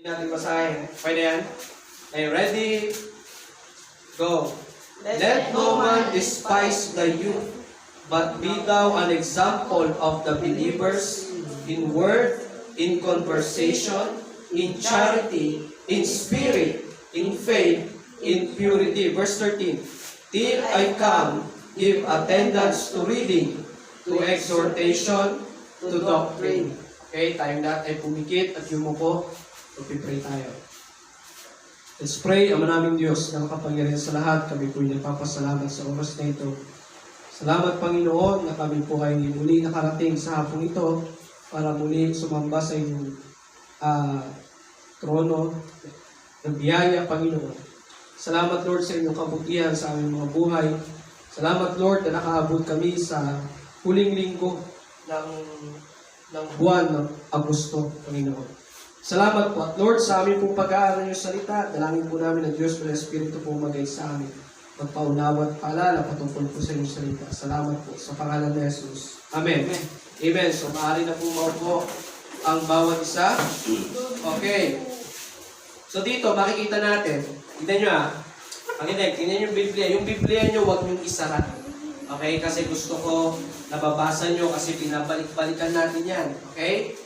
natin basahin. Pwede yan? Okay, ready? Go. Let no man despise the youth, but be thou an example of the believers in word, in conversation, in charity, in spirit, in faith, in purity. Verse 13. Till I come, give attendance to reading, to exhortation, to doctrine. Okay, tayong lahat ay pumikit at yumuko. Magpipray tayo. Let's pray. Ama naming Diyos na makapangyarihan sa lahat, kami po'y nagpapasalamat sa oras na ito. Salamat, Panginoon, na kami po ay muli nakarating sa hapong ito para muli sumamba sa inyong trono ng biyaya, Panginoon. Salamat, Lord, sa inyong kabutihan sa aming mga buhay. Salamat, Lord, na nakaabot kami sa huling linggo ng buwan ng Agosto, Panginoon. Salamat po. At Lord, sa amin pong pag-aaral ng salita, dalangin po namin ang Diyos na Espiritu po magay sa amin. Magpaunawa at paalala patungkol po sa inyong salita. Salamat po sa pangalan ni Jesus. Amen. Amen. Amen. So, maaari na po maupo ang bawat isa. Okay. So, dito, makikita natin. Tignan nyo tignan yung Biblia. Yung Biblia nyo, huwag nyo isara. Okay? Kasi gusto ko nababasa nyo kasi pinabalik-balikan natin yan. Okay?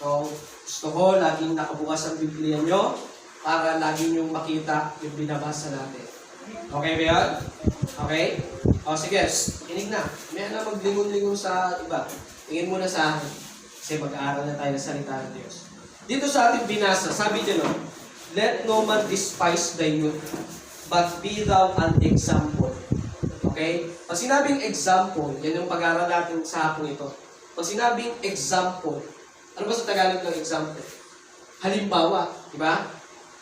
So, gusto ko laging nakabukas ang Biblia nyo para laging yung makita yung binabasa natin. Okay ba yan? Okay? O sige, kinig na. May na maglingon-lingon sa iba. Tingin muna sa akin. Kasi mag-aaral na tayo ng salita ng Diyos. Dito sa ating binasa, sabi dyan, let no man despise the youth, but be thou an example. Okay? Pag sinabing example, yan yung pag-aaral natin sa hapong ito. Pag sinabing example, ano ba sa Tagalog ng example? Halimbawa, di ba?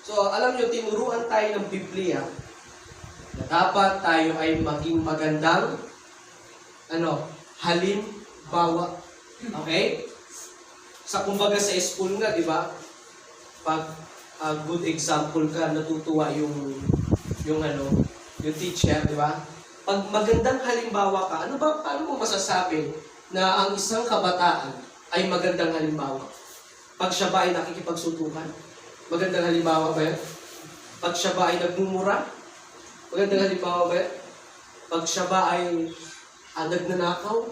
So, alam nyo, tinuruan tayo ng Biblia na dapat tayo ay maging magandang halimbawa. Okay? Sa kumbaga sa school nga, di ba? Pag good example ka, natutuwa yung teacher, di ba? Pag magandang halimbawa ka, paano mo masasabi na ang isang kabataan ay magandang halimbawa? Pag siya ba ay nakikipagsuntukan, magandang halimbawa ba yan? Pag siya ba ay nagmumura, magandang halimbawa ba yan? Pag siya ba ay nagnanakaw,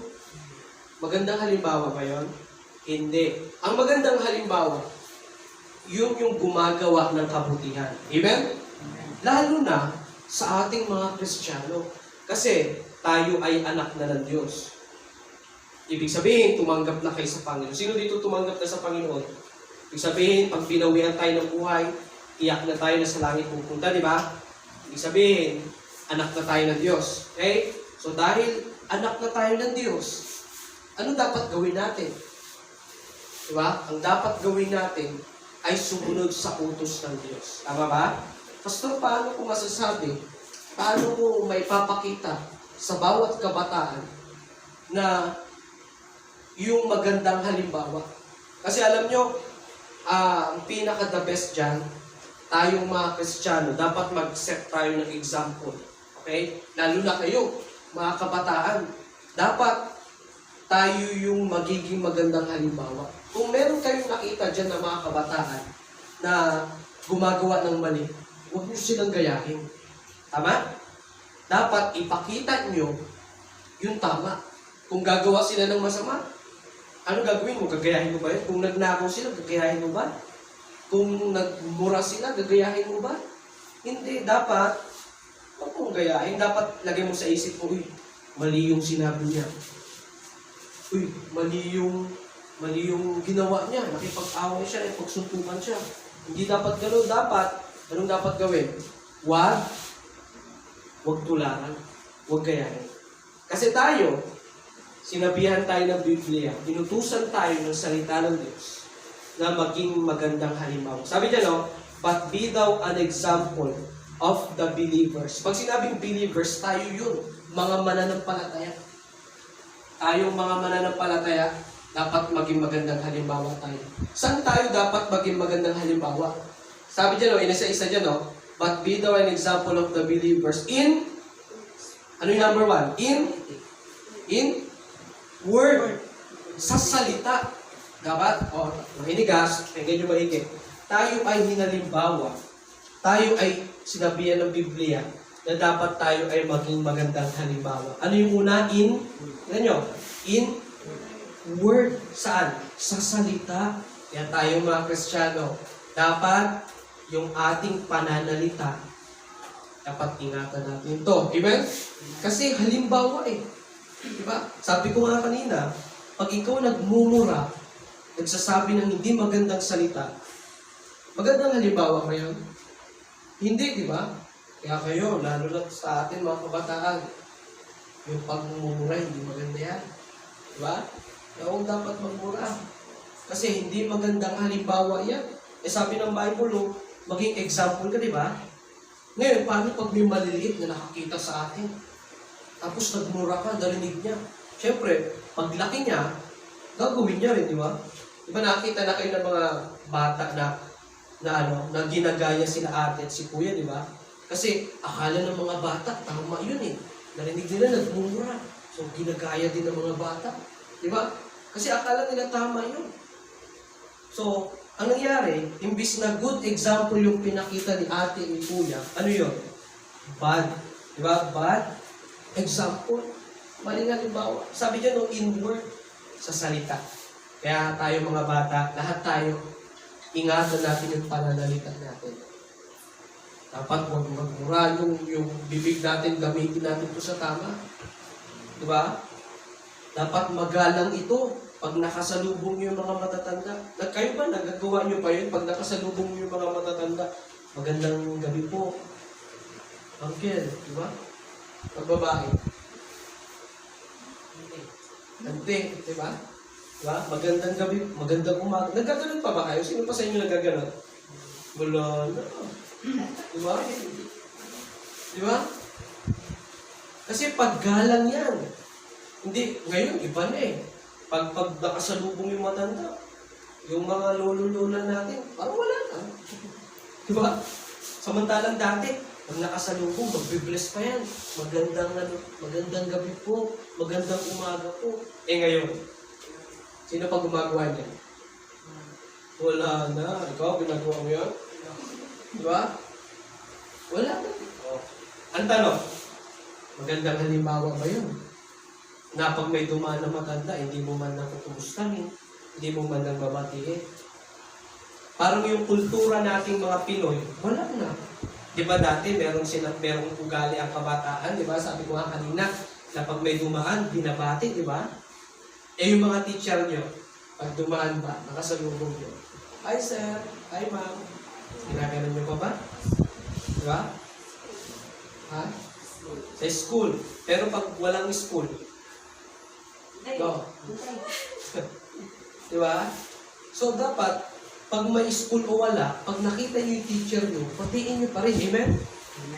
magandang halimbawa ba yan? Hindi. Ang magandang halimbawa, yung gumagawa ng kabutihan. Amen? Lalo na sa ating mga Kristiyano. Kasi tayo ay anak na ng Diyos. Ibig sabihin, tumanggap na kayo sa Panginoon. Sino dito tumanggap na sa Panginoon? Ibig sabihin, pag binawian tayo ng buhay, iyak na tayo na sa langit pupunta, di ba? Ibig sabihin, anak na tayo ng Diyos. Okay? So dahil anak na tayo ng Diyos, ano dapat gawin natin? Di ba? Ang dapat gawin natin ay sumunod sa utos ng Diyos. Tama ba? Pastor, paano ko masasabi? Paano ko may papakita sa bawat kabataan na yung magandang halimbawa? Kasi alam nyo, ang pinaka-the best dyan, tayong mga Kristiyano, dapat mag-set tayo ng example. Okay? Lalo na kayo, mga kabataan. Dapat tayo yung magiging magandang halimbawa. Kung meron kayong nakita dyan na mga kabataan na gumagawa ng mali, huwag nyo silang gayahin. Tama? Dapat ipakita nyo yung tama. Kung gagawa sila ng masama, ano gagawin mo? Gagayahin mo ba yun? Kung nagnakaw sila, gagayahin mo ba? Kung nagmura sila, gagayahin mo ba? Hindi. Dapat, huwag mong gayahin. Dapat lagay mo sa isip mo, mali yung sinabi niya. Mali yung ginawa niya. Nakipag-away siya, nakipagsuntukan siya. Hindi dapat gano'n. Anong dapat gawin? Huwag tularan. Huwag gayahin. Kasi tayo, sinabihan tayo ng Biblia, inutusan tayo ng salita ng Diyos na maging magandang halimbawa. Sabi niya, but be thou an example of the believers. Pag sinabing believers, tayo yun. Mga mananampalataya. Tayong mga mananampalataya, dapat maging magandang halimbawa tayo. Saan tayo dapat maging magandang halimbawa? Sabi niya, isa-isa dyan, but be thou an example of the believers in, ano yung number 1? In word. Sa salita. Dapat, makinig ka, tingnan nyo maigi. tayo ay hinalimbawa, tayo ay sinabihan ng Biblia na dapat tayo ay maging magandang halimbawa. Ano yung una? In word. Saan? Sa salita. Kaya tayo mga Kristiyano, dapat yung ating pananalita, dapat ingatan natin ito. Amen? Kasi halimbawa diba? Sabi ko nga kanina, pag ikaw nagmumura, nagsasabi ng hindi magandang salita, magandang halimbawa ba yun? Hindi, di ba? Kaya kayo, lalo na sa atin mga kabataan, yung pagmumura, hindi maganda yan. Di ba? Kaya huwag dapat magmura. Kasi hindi magandang halimbawa yan. Sabi ng Bible, maging example ka, di ba? Ngayon, paano pag may maliliit na nakakita sa atin? Tapos nagmura ka, narinig niya. Siyempre, paglaki niya, gagawin niya rin, di ba? Di ba nakita na kayo ng mga bata na ginagaya sila ate at si kuya, di ba? Kasi akala ng mga bata, tama yun Narinig nila, nagmumura. So, ginagaya din ng mga bata. Di ba? Kasi akala nila tama yun. So, ang nangyari, imbis na good example yung pinakita ni ate ni kuya, ano yun? Bad. Di ba? Bad example. Maling halimbawa. Sabi niya inward sa salita. Kaya tayo mga bata, lahat tayo, ingatan natin yung pananalita natin. Dapat huwag magmura yung bibig natin, gamitin natin ito sa tama. Di ba? Dapat magalang ito pag nakasalubong yung mga matatanda. Kayo ba, nagagawa nyo pa yun? Pag nakasalubong yung mga matatanda, magandang gabi po. Uncle, di ba? Pag babae. Ante, di ba? Diba? Magandang gabi, magandang umaga. Nagkaganon pa ba kayo? Sino pa sa inyo nagkaganon? Wala na. Diba? Diba? Kasi paggalang yan. Hindi, ngayon, iba na Pag nakasalubong yung matanda, yung mga lolo-lola natin, parang wala na. Diba? Samantalang dati, pag nakasalubong, magbibless pa yan. Magandang gabi po, magandang umaga po. Ngayon, sino pa gumagawa niya? Wala na. Ikaw, ginagawa mo yan? Diba? Wala na. Ang tanong, magandang halimbawa ba yun? Na pag may dumaan na matanda, hindi mo man lang kukumustahin, hindi mo man lang babatiin. Parang yung kultura nating mga Pinoy, wala na. Di ba dati, merong ugali ang kabataan, di ba? Sabi ko nga kanina, na pag may dumaan, binabati, di ba? Yung mga teacher nyo, pag dumaan ba, nakasalubong nyo. Hi sir, hi ma'am. Ginaganon nyo pa ba? Di ba? Ha? Sa school. Pero pag walang school, go. Di ba? So dapat, pag may school o wala, pag nakita nyo yung teacher nyo, patiin nyo pa rin. Amen?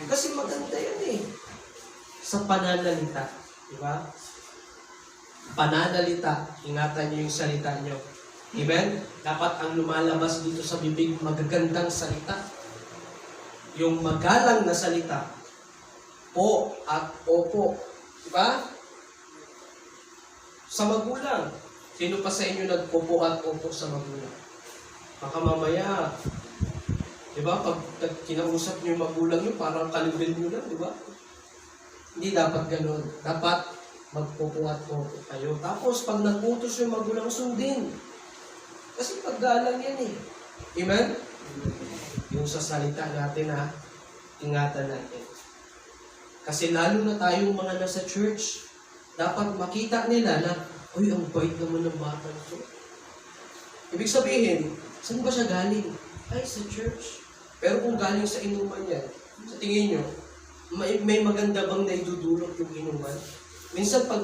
Kasi maganda yan sa pananalita. Di ba? Pananalita, ingatan nyo yung salita nyo. Amen? Dapat ang lumalabas dito sa bibig, magagandang salita. Yung magalang na salita, po at opo. Diba? Sa magulang, sino pa sa inyo nagpo at opo sa magulang? Baka mamaya, diba? Pag kinausap nyo yung magulang nyo, parang kalibel nyo lang, diba? Hindi dapat ganun. Dapat magpupuhat po kayo. Tapos, pag nag-utos yung magulang, sundin. Kasi paggalang yan Amen? Yung sa salita natin ingatan natin. Kasi lalo na tayong mga nasa church, dapat makita nila na, uy, ang bait naman ng bata ito. Ibig sabihin, saan ba siya galing? Ay, sa church. Pero kung galing sa inuman yan, sa tingin nyo, may maganda bang naidudulot yung inuman? Minsan pag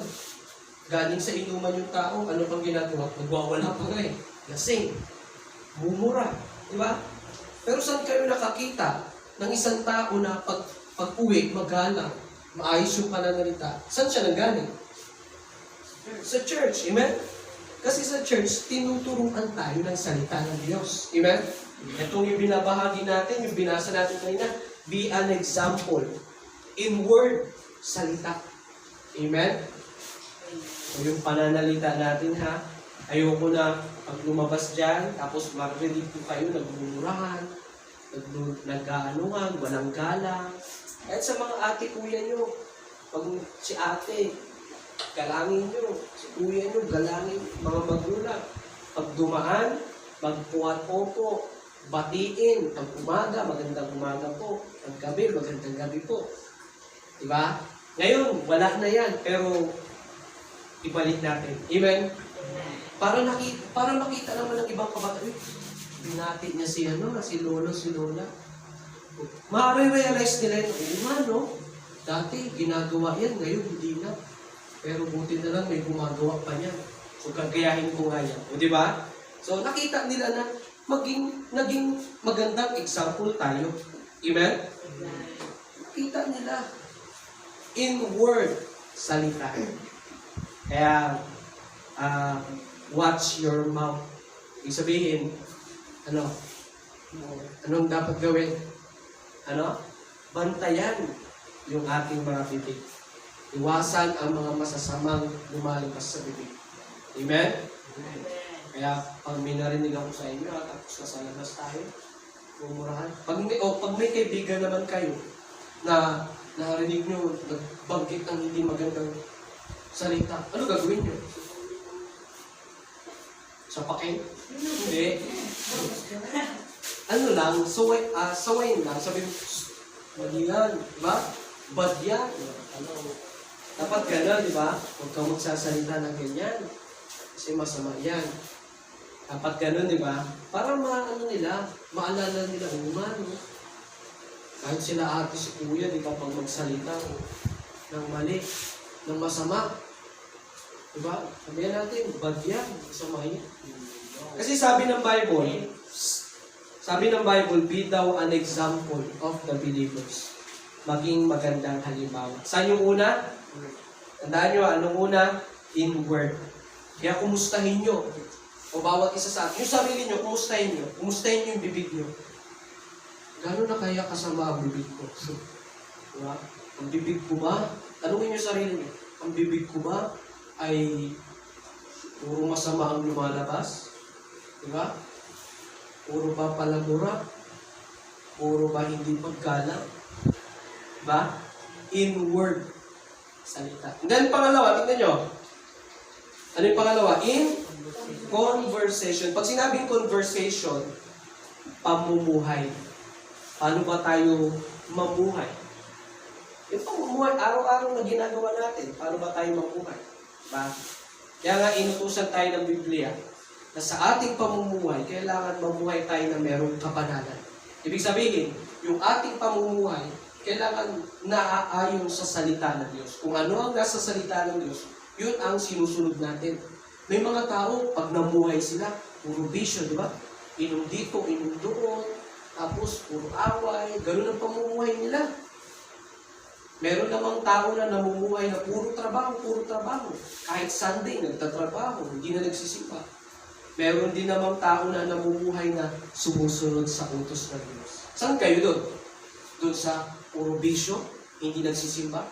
galing sa inuman yung tao, ano pang ginagawa? Nagwawala pa nga lasing, mumura, di ba? Pero saan kayo nakakita ng isang tao na pag-uwi, magalang, maayos yung pananalita? Saan siya nanggaling? Sa church, amen? Kasi sa church, tinuturuan tayo ng salita ng Diyos. Amen? Itong yung binabahagi natin, yung binasa natin kanina, be an example in word, salita. Amen? So yung pananalita natin Ayoko na pag lumabas dyan, tapos marinig po kayo, nagmumurahan, nag-aanuhan, walang galang. Kahit sa mga ate, kuya nyo, pag si ate, galangin nyo. Si kuya nyo, galangin, mga magulang. Pag dumaan, magpuhat opo, batiin. Pag umaga, magandang umaga po. Pag gabi, magandang gabi po. Diba? Ngayon, wala na yan, pero ibalik natin. Amen? Para makita naman ng ibang kabataan, binati niya si lolo, si lola. Ma-realize nila yun, no? Dati, ginagawa yan, ngayon hindi na. Pero buti na lang may gumagawa pa niya. So, kagayahin ko nga yan. O, di ba? So, nakita nila na naging magandang example tayo. Amen? Nakita nila. In word, salita. Kaya, watch your mouth. Ibig sabihin, anong dapat gawin? Bantayan yung ating mga bibig. Iwasan ang mga masasamang lumalabas sa bibig. Amen? Amen. Kaya, pag may narinig ako sa inyo, tapos nasa labas tayo, mumurahan. Pag may kaibigan naman kayo, na narinig nyo, nagbanggit ng hindi magandang salita, ano gagawin nyo? Sapakin? Hindi. Ano lang, sawayin lang, sabi mo, mali yan, diba? Bad yan. Dapat gano'n, diba? Huwag kang magsasalita ng ganyan. Kasi masama yan. Dapat gano'n, diba? Para maalala nila, umano. Kahit sila ate si kuya, di ba, pag magsalita ng mali, ng masama. Diba? Sabihan natin, bad yan, masama yan. Kasi sabi ng Bible, be thou an example of the believers. Maging magandang halimbawa. Saan yung una? Tandaan nyo, anong una? In word. Kaya kumustahin nyo. O bawat isa sa atin. Yung sarili nyo, kumustahin nyo. Kumustahin nyo yung bibig nyo. Gano'n na kaya kasama ang bibig ko? Diba? Ang bibig ko ba? Tanungin nyo sarili nyo. Ang bibig ko ba ay puro masama ang lumalabas? Diba? Puro ba palamura? Puro ba hindi paggalang? Diba? In word. Salita. And then pangalawa, tignan nyo. Ano yung pangalawa? In conversation. Pag sinabing conversation, pamumuhay. Paano ba tayo mamuhay? Yung pamumuhay, araw-araw na ginagawa natin, paano ba tayo mamuhay? Diba? Kaya nga inutusan tayo ng Biblia na sa ating pamumuhay, kailangan mamuhay tayo na merong kapanalan. Ibig sabihin, yung ating pamumuhay, kailangan naaayon sa salita ng Diyos. Kung ano ang nasa salita ng Diyos, yun ang sinusunod natin. May mga tao, pag namuhay sila, puro bisyo, di ba? Inom dito, inom doon, tapos puro away, gano'n ang pamumuhay nila. Meron namang tao na namumuhay na puro trabaho. Kahit Sunday, nagtatrabaho, hindi na nagsisimba. Meron din namang tao na namumuhay na sumusunod sa utos ng Diyos. Saan kayo doon? Doon sa puro bisyo, hindi nagsisimba?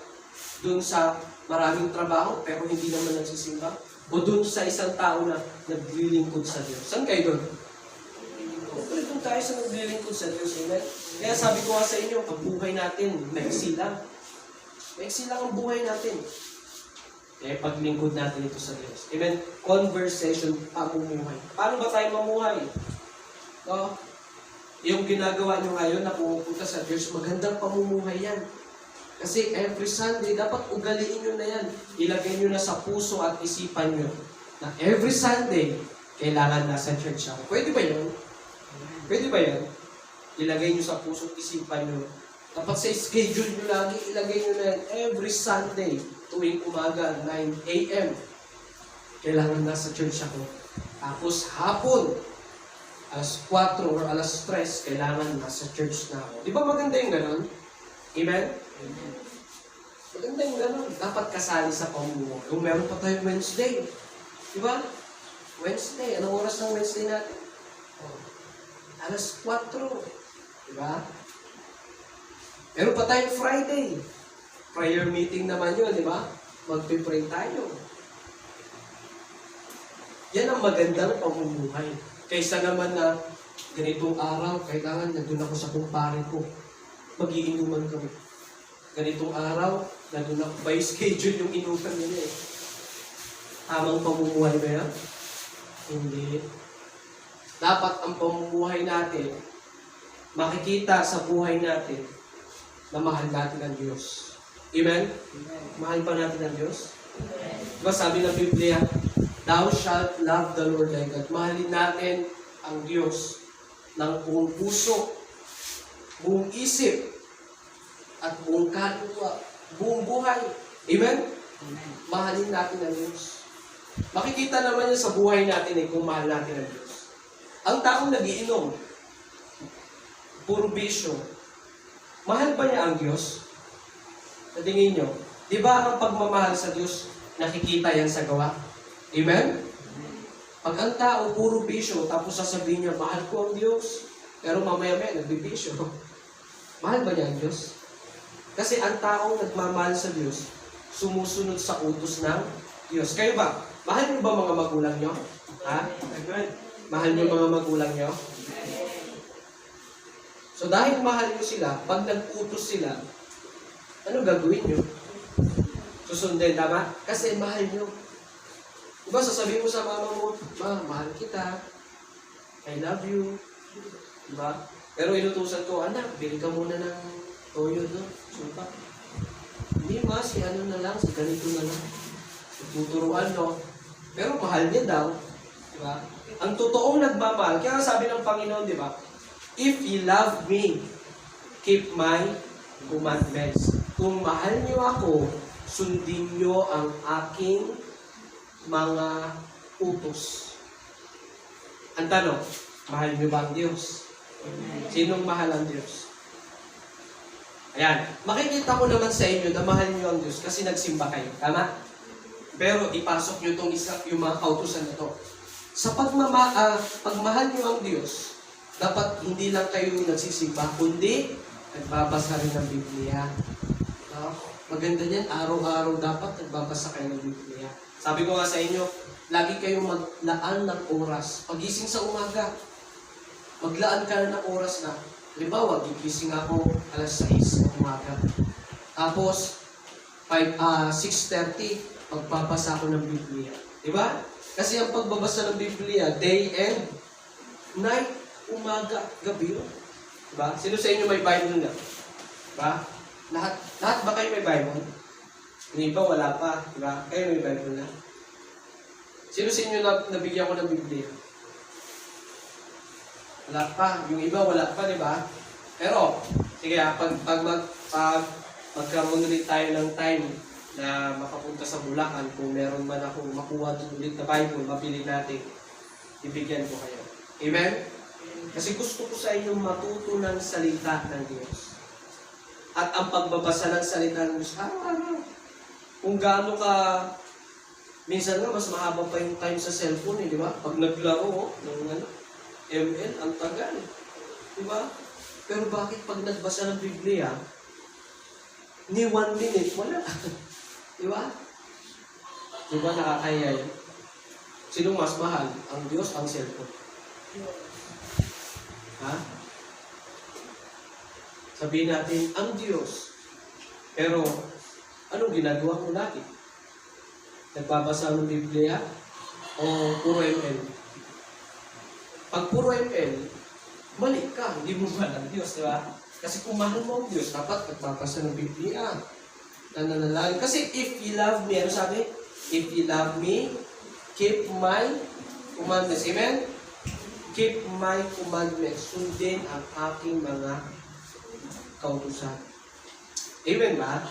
Doon sa maraming trabaho, pero hindi naman nagsisimba? O doon sa isang tao na naglilingkod sa Diyos? Saan kayo doon? Doon tayo sa naglilingkod sa Diyos. Amen? Kaya sabi ko nga sa inyo, ang buhay natin, maiksi lang. Maiksi lang ang buhay natin. Kaya paglingkod natin ito sa Diyos. Amen? Conversation, pamumuhay. Paano ba tayo mamuhay? No? Yung ginagawa nyo ngayon na pumupunta sa Diyos, magandang pamumuhay yan. Kasi every Sunday, dapat ugaliin nyo na yan. Ilagay nyo na sa puso at isipan nyo na every Sunday, kailangan nasa church ako. Pwede ba yun? Pwede ba yun? Ilagay nyo sa puso at isipan nyo. Dapat sa schedule nyo lagi, ilagay nyo na yan every Sunday, tuwing umaga, 9 a.m. Kailangan nasa church ako. Tapos hapon, alas 4 or alas 3, kailangan nasa church na ako. Di ba maganda yung ganon? Amen? Amen. Maganda yung ganon. Dapat kasali sa pamumuhay. Kung meron pa tayong Wednesday. Di ba? Wednesday. Anong oras ng Wednesday natin? Alas 4. Di ba? Meron pa tayong Friday. Prayer meeting naman yun, di ba? Magpipray tayo. Yan ang magandang pamumuhay. Kaysa naman na ganitong araw, kailangan nandun ako sa kumpare ko. Magiinuman kami. Ganitong araw, nandun ako. By schedule yung inuman nila eh. Tamang pamumuhay ba yan? Hindi. Dapat ang pamumuhay natin, makikita sa buhay natin na mahal natin ang Diyos. Amen? Amen. Mahal pa natin ang Diyos? Amen. Diba sabi ng Biblia, Thou shalt love the Lord thy God. Mahalin natin ang Diyos ng buong puso, buong isip, at buong kaluluwa, buong buhay. Amen? Amen. Mahalin natin ang Diyos. Makikita naman yun sa buhay natin kung mahal natin ang Diyos. Ang taong nagiinom, puro bisyo, mahal ba niya ang Diyos? Sa tingin nyo, di ba ang pagmamahal sa Diyos, nakikita yan sa gawa? Amen? Pag ang tao puro bisyo, tapos sasabihin niya, mahal ko ang Diyos, pero mamaya-maya nagbibisyo. Mahal ba niya ang Diyos? Kasi ang taong nagmamahal sa Diyos, sumusunod sa utos ng Diyos. Kayo ba? Mahal niyo ba mga magulang niyo? Ha? Mahal niyo mga magulang niyo? So dahil mahal niyo sila, pag nag-utos sila, ano gagawin niyo? Susundin, tama? Kasi mahal niyo. Diba sasabihin mo sa mama mo, Ma, mahal kita. I love you. Diba? Pero inutusan ko, anak, bili ka muna ng toyo doon. Supa. Hindi ma, si ano na lang, si ganito na lang. Tuturuan, no? Pero mahal niya daw. Diba? Ang totoong nagmamahal, kaya sabi ng Panginoon, di ba? If you love me, keep my commandments. Kung mahal niyo ako, sundin niyo ang aking mga utos. Ang tanong, mahal niyo ba ang Diyos? Sinong mahal ang Diyos? Ayan, makikita ko naman sa inyo na mahal niyo ang Diyos kasi nagsimba kayo. Tama? Pero ipasok niyo itong yung mga kautusan na ito. Sa pagmahal niyo ang Diyos, dapat hindi lang kayo nagsisimba, kundi nagbabasa rin ng Biblia. Maganda niyan, araw-araw dapat nagbabasa kayo ng Biblia. Sabi ko nga sa inyo, lagi kayong maglaan ng oras. Pagising sa umaga, maglaan ka na ng oras na. Halimbawa, gigising ako alas 6 ng umaga. Tapos, 6:30, magbabasa ako ng Biblia. Diba? Kasi ang pagbabasa ng Biblia, day and night, umaga, gabi yun. Diba? Sino sa inyo may Bible na? Diba? Lahat ba kayo may Bible? Yung iba wala pa. Diba? Kayo may Bible na? Sino sa inyo nabigyan ko ng Biblia? Wala pa. Yung iba wala pa, diba? Pero, sige pag magkaroon ulit tayo ng time na makapunta sa Bulacan, kung meron man akong makuha ulit na Bible, mapili natin, ibigyan ko kayo. Amen? Kasi gusto ko sa inyo matuto ng salita ng Diyos. At ang pagbabasa ng salita ng Diyos, araw-araw. Kung gaano ka, minsan nga mas mahaba pa yung time sa cellphone, di ba? Pag naglaro ng ML, ang tagal. Di ba? Pero bakit pag nagbasa ng Biblia, ni 1 minute, wala. Di ba? Di ba nakakaya yun? Sinong mas mahal? Ang Diyos, ang cellphone? Ha? Sabihin natin, ang Diyos. Pero, anong ginagawa mo lagi? Nagbabasa ng Biblia? O puro ML? Pag puro ML, mali ka, hindi mo mahal ang Diyos, di ba? Kasi kung mahal mo ang Diyos, dapat nagbabasa ng Biblia. Nananalangin. Kasi if you love me, ano sabi? If you love me, keep my commandments. Amen? Keep my commandments. Sundin ang aking mga kautusan. Amen ba?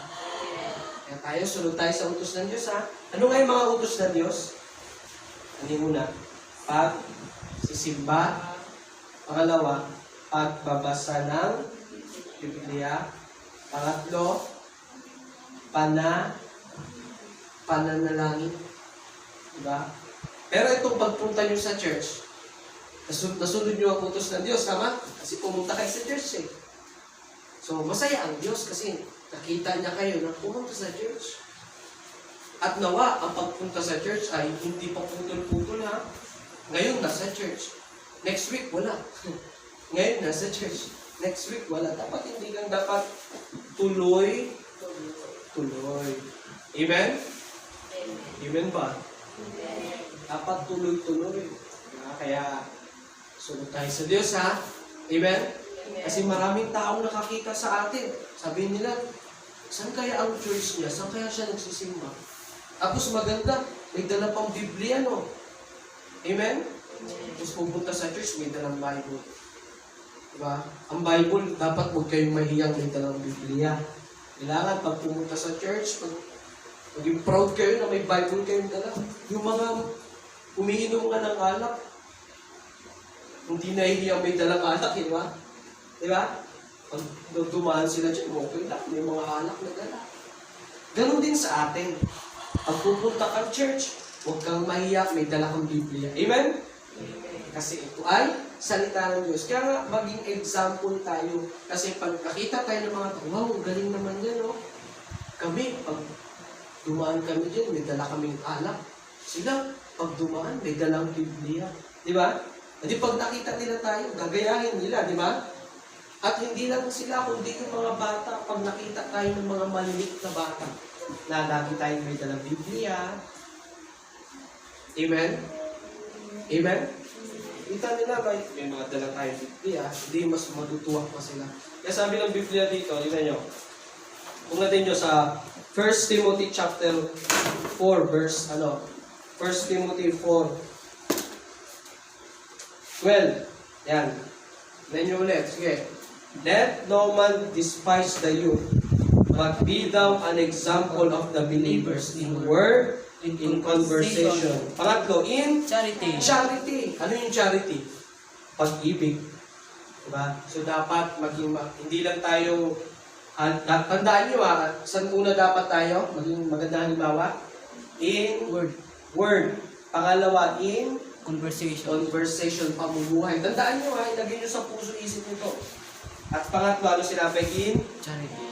Kaya tayo, sunod tayo sa utos ng Diyos, ha? Ano nga yung mga utos ng Diyos? Ano muna? Sisimba. Pangalawa, pagbabasa ng Biblia. Pangatlo, pananalangin. Diba? Pero itong pagpunta nyo sa church, nasunod nyo ang utos ng Diyos, tama? Kasi pumunta kayo sa church eh. So, masaya ang Diyos kasi nakita niya kayo na pumunta sa church. At nawa, ang pagpunta sa church ay hindi pa putol-putol ha. Ngayon, nasa church. Next week, wala. Ngayon, nasa church. Next week, wala. Dapat hindi kang dapat tuloy. Amen? Amen ba? Dapat tuloy-tuloy. Kaya, sunod tayo sa Diyos ha. Amen? Kasi maraming taong nakakita sa atin. Sabihin nila, saan kaya ang church niya? Saan kaya siya nagsisimba? Tapos maganda, may dala pang Biblia, no? Amen? Tapos pupunta sa church, may dalang Bible. Diba? Ang Bible, dapat huwag kayong mahiyang may dalang Biblia. Kailangan pag pumunta sa church, maging proud kayo na may Bible kayong dala. Yung mga umiinom nga ng alak, hindi nahihiyang may dalang alak, di ba? Di ba? Pag dumaan sila dyan, okay lang, may mga alak na dala. Ganon din sa atin. Pag pupunta kang church, huwag kang mahiya, may dala kang Biblia. Amen? Kasi ito ay salita ng Diyos. Kaya nga, maging example tayo. Kasi pag nakita tayo ng mga tao, wow, galing naman yan, no? Kami, pag dumaan kami dyan, may dala kaming alak. Sila, pag dumaan, may dalang Biblia. Di ba? At pag nakita nila tayo, gagayahin nila, di ba? At hindi lang sila, kundi yung mga bata, pag nakita tayo ng mga maliit na bata, na lagi tayong may dalang Biblia. Amen? Amen? Kita nila, may mga dalang tayong Biblia, hindi mas matutuwa pa sila. Kaya sabi ng Biblia dito, tignan nyo. Kung natin nyo sa 1 Timothy chapter 4, verse, 1 Timothy 4, 12. Yan. Tignan nyo ulit. Sige. Let no man despise the youth, but be thou an example of the believers in word, in conversation. Pangatlo, in Charity. charity. Ano yung charity? Pag-ibig. Diba? So dapat maging, hindi lang tayo, tandaan nyo saan muna dapat tayo? Maging magandang halimbawa? In word. Pangalawa, in conversation, pamumuhay. Tandaan nyo ilagay nyo sa puso isip nito. At pangatlo, ano sinabi? In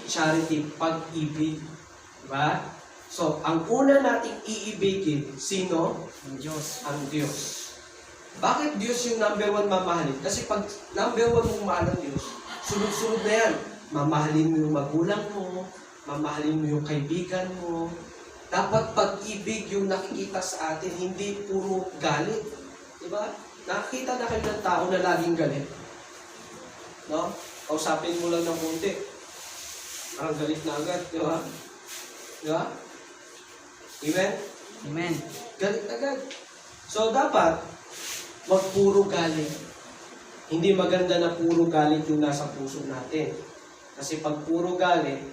charity, pag-ibig. Diba? So, ang una nating iibigin, sino? Ang Diyos. Ang Diyos. Bakit Diyos yung number one mamahalin? Kasi pag number one mong mahal ang Diyos, sunod-sunod na yan. Mamahalin mo yung magulang mo, mamahalin mo yung kaibigan mo. Dapat pag-ibig yung nakikita sa atin, hindi puro galit. Diba? Nakikita na kayo ng tao na laging galit. No? Kausapin mo lang ng konti. Parang galit na agad. Diba? Diba? Amen? Amen. Galit agad. So, dapat, wag puro galit. Hindi maganda na puro galit yung nasa puso natin. Kasi pag puro galit,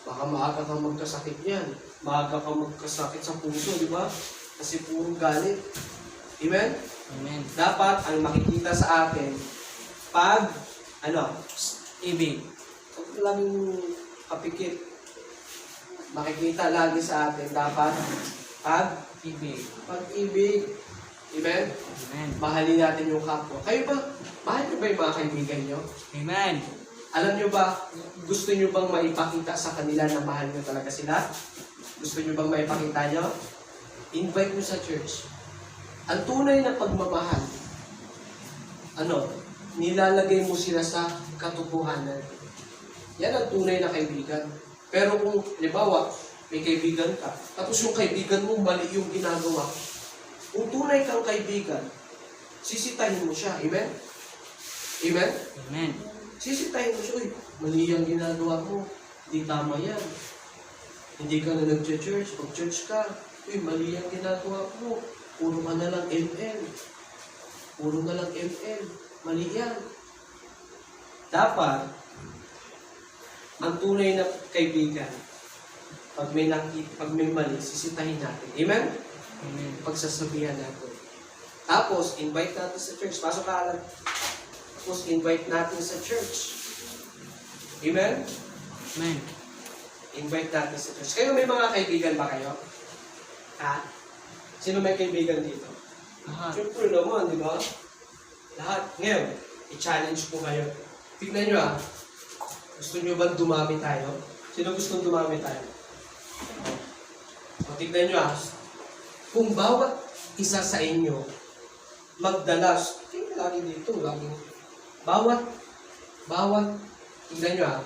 baka maaga kang magkasakit yan. Maaga kang magkasakit sa puso, di ba? Kasi puro galit. Amen? Amen. Dapat, ang makikita sa atin, pag, Ibig. huwag laging kapikit. Makikita lagi sa atin, dapat, Ibig. pag-ibig. Amen? Amen. Mahalin natin yung kapwa. Kayo ba? Mahal niyo ba yung mga kaibigan niyo? Amen. Alam niyo ba, gusto niyo bang maipakita sa kanila na mahal niyo talaga sila? Gusto niyo bang maipakita niyo? Invite niyo sa church. Ang tunay na pagmamahal, nilalagay mo sila sa katotohanan. Yan ang tunay na kaibigan. Pero kung, halimbawa, may kaibigan ka, tapos yung kaibigan mo mali yung ginagawa, kung tunay kang kaibigan, sisitahin mo siya. Amen? Amen? Amen. Sisitahin mo siya, uy, mali yung ginagawa mo. Hindi tama yan. Hindi ka na nag-church. Pag church ka, uy, mali yung ginagawa mo. Puro ka na lang ML. Puro na lang ML. Mali yan. Dapat, ang tunay na kaibigan, pag may mali, sisitahin natin. Amen? Amen. Pagsasabihan natin. Tapos, invite natin sa church. Pasok ka alam. Tapos, invite natin sa church. Amen? Amen. Invite natin sa church. Kayo, may mga kaibigan ba kayo? Ha? Sino may kaibigan dito? Lahat. Siyempre naman, di ba? Lahat. Ngayon, i-challenge ko kayo. Tignan nyo Gusto nyo ba dumami tayo? Sino gustong dumami tayo? O, tignan nyo kung bawat isa sa inyo magdalas, lagi dito, lagi. Bawat, tignan nyo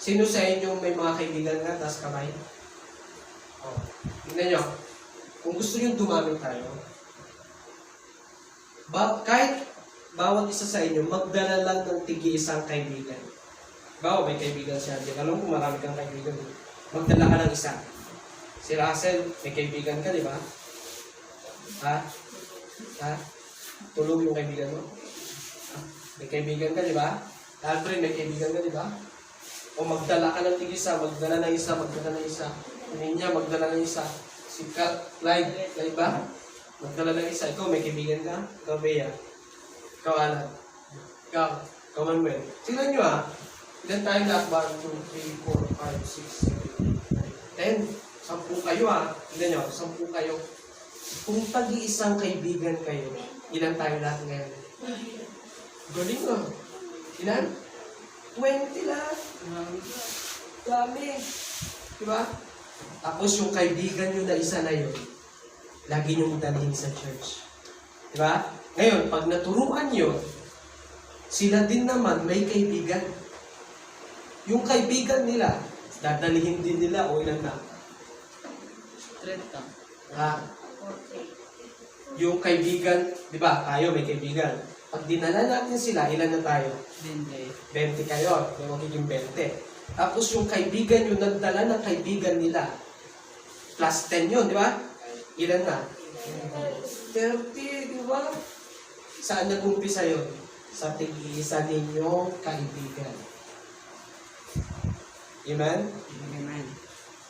sino sa inyo may mga kaibigan nga, taas kamay? O, tignan nyo, kung gusto nyo dumami tayo, kahit bawat isa sa inyo, magdala lang ng tigi-isang kaibigan. May kaibigan siya. Alam ko marami kang kaibigan. Magdala ka ng isa. Si Russell, may kaibigan ka, di ba? Ha? Tulog yung kaibigan mo? May kaibigan ka, di ba? Alfred, may kaibigan ka, di ba? O magdala ka ng tig-isa, magdala ng isa. Ninya, magdala ng isa. Si Clyde ba? Magdala ng isa. Ikaw, may kaibigan ka? Ikaw, Bea. Ikaw, Alan. Ikaw, Manuel. Tingnan nyo ilan tayo lahat? 1, 2, 3, 4, 5, 6, 7, 8, 10. 10 kayo Tingnan nyo, 10 kayo. Kung tag-iisang kaibigan kayo, ilan tayo lahat ngayon? Galing Ilan? 20 lahat. Dami. Diba? Tapos yung kaibigan nyo na isa na yun, lagi nyo dalhin sa church. Diba? Ngayon, pag naturuan nyo, sila din naman may kaibigan. Yung kaibigan nila, dadalhin din nila o ilan na? 30. Yung kaibigan, di ba, tayo may kaibigan. Pag dinala natin sila, ilan na tayo? 20 kayo, may magiging 20. Tapos yung kaibigan yung nagdala ng kaibigan nila, plus 10 yun, di ba? Ilan na? 30, di ba? Saan nag-umpisa yun? Sa tig-isa ninyong kaibigan. Amen? Amen.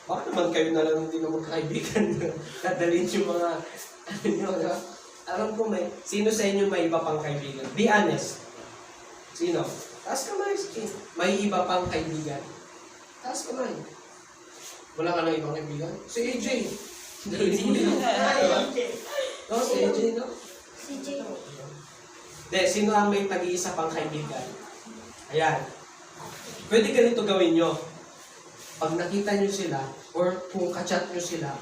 Baka naman kayo na lang hindi na magkaibigan. Dadalhin yung mga, alam ko sino sa inyo may iba pang kaibigan? Be honest. Sino? Taas kamay. May iba pang kaibigan. Taas kamay. Wala ka na ibang kaibigan? Si AJ. Si AJ, no? Si Jay. Sino ang may tag-iisa pang kaibigan? Ayan. Pwede ganito gawin nyo. Pag nakita nyo sila, or kung kachat nyo sila,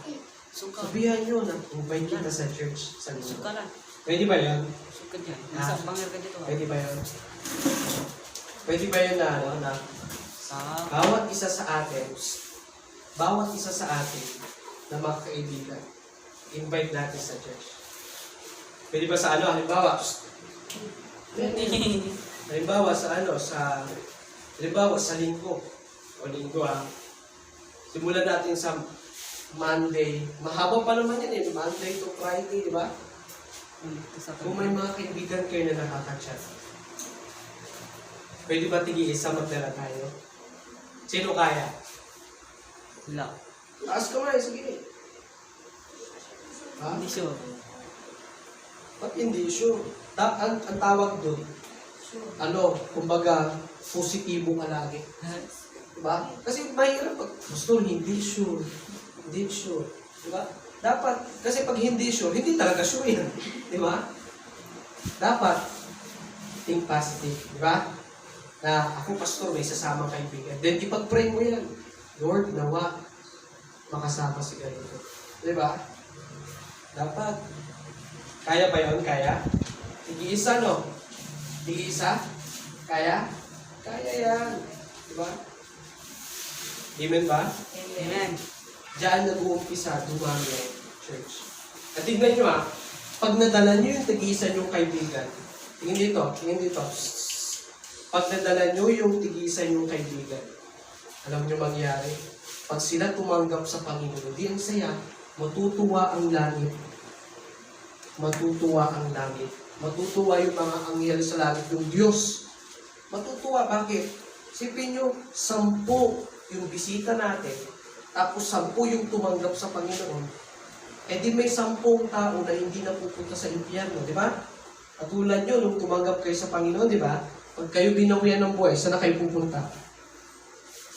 sabihan nyo na, invite kita sa church. Suka lang. Pwede ba yan? Suka dyan. Nasa banger ka dito. Pwede ba yan? Pwede ba yun na bawat isa sa atin na mga kaibigan, invite natin sa church. Pwede ba sa halimbawa sa linggo. Simulan natin sa Monday. Mahaba pa naman yan Monday to Friday, di ba? Kung may mga kaibigan kayo na nakaka-chat, pwede ba tigi-isa magdala tayo? Sino kaya? Wala. Taas kamay, sige. Hindi sure. Ba't hindi sure? Ang tawag doon, kumbaga, positibo ka lagi. Diba? Kasi mahirap pag gusto, hindi sure. Diba? Dapat, kasi pag hindi sure, hindi talaga sure yan. Diba? Dapat, think positive. Diba? Na ako, pastor, may sasama kaibigan. Then, ipag-pray mo yan. Lord, nawa, makasama si ganito. Diba? Dapat. Kaya ba yun? Kaya? Tig-isa, no? Tig-isa? Kaya? Kaya yan. Diba? Amen ba? Amen. Diyan nag-uumpisa, dumami ang church. At tignan nyo pag nadala nyo yung tig-isa nyong kaibigan, tingin dito. Pag nadala nyo yung tig-isa nyong kaibigan, alam nyo mangyari, pag sila tumanggap sa Panginoon, di ang saya, matutuwa ang langit. Matutuwa yung mga anghel sa langit, yung Diyos. Matutuwa, bakit? Sipin nyo, 10 yung bisita natin, tapos 10 yung tumanggap sa Panginoon, di may 10 tao na hindi napupunta sa impyerno, di ba? Katulad nyo, nung tumanggap kayo sa Panginoon, di ba? Pag kayo binawian ng buhay, saan na kayo pupunta?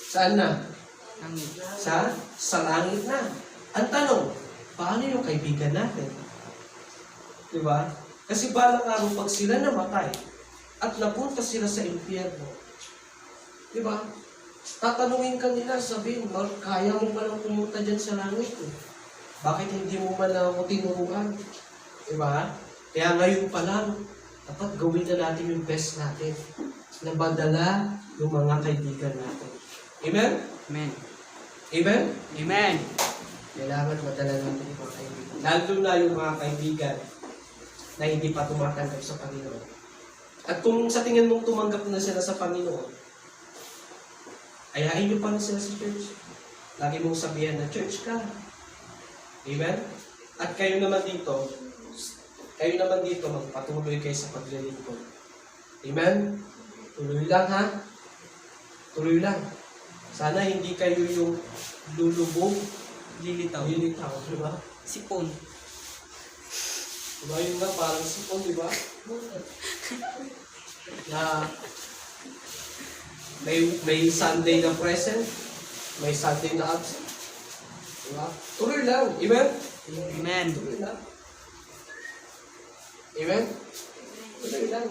Saan na? Langit. Sa langit na. Ang tanong, paano yung kaibigan natin? Di ba? Kasi balang araw, pag sila namatay, at napunta sila sa impyerno, di ba? Tatanungin ka nila, sabihin, kaya mo ba lang pumunta dyan sa langit? Bakit hindi mo man lang ako tinuruan? Diba? Kaya ngayon pa lang, dapat gawin na natin yung best natin na madala yung mga kaibigan natin. Amen? Amen. Amen? Amen. Kailangan madala natin yung mga kaibigan. Lalo na yung mga kaibigan na hindi pa tumatanggap sa Panginoon. At kung sa tingin mong tumanggap na sila sa Panginoon, ayahin nyo pa na sila sa church. Lagi mong sabihan na church ka. Amen? At kayo naman dito, magpatuloy kayo sa paglilingkod. Amen? Tuloy lang ha? Tuloy lang. Sana hindi kayo yung lulubog, Lilitaw. lilitaw, di ba? Sipon. Diba yun nga, parang sipon, di ba? Na may Sunday na present, may Sunday na absent. Diba? Tuloy lang. Amen? Amen. Tuloy lang. Amen? Tuloy lang.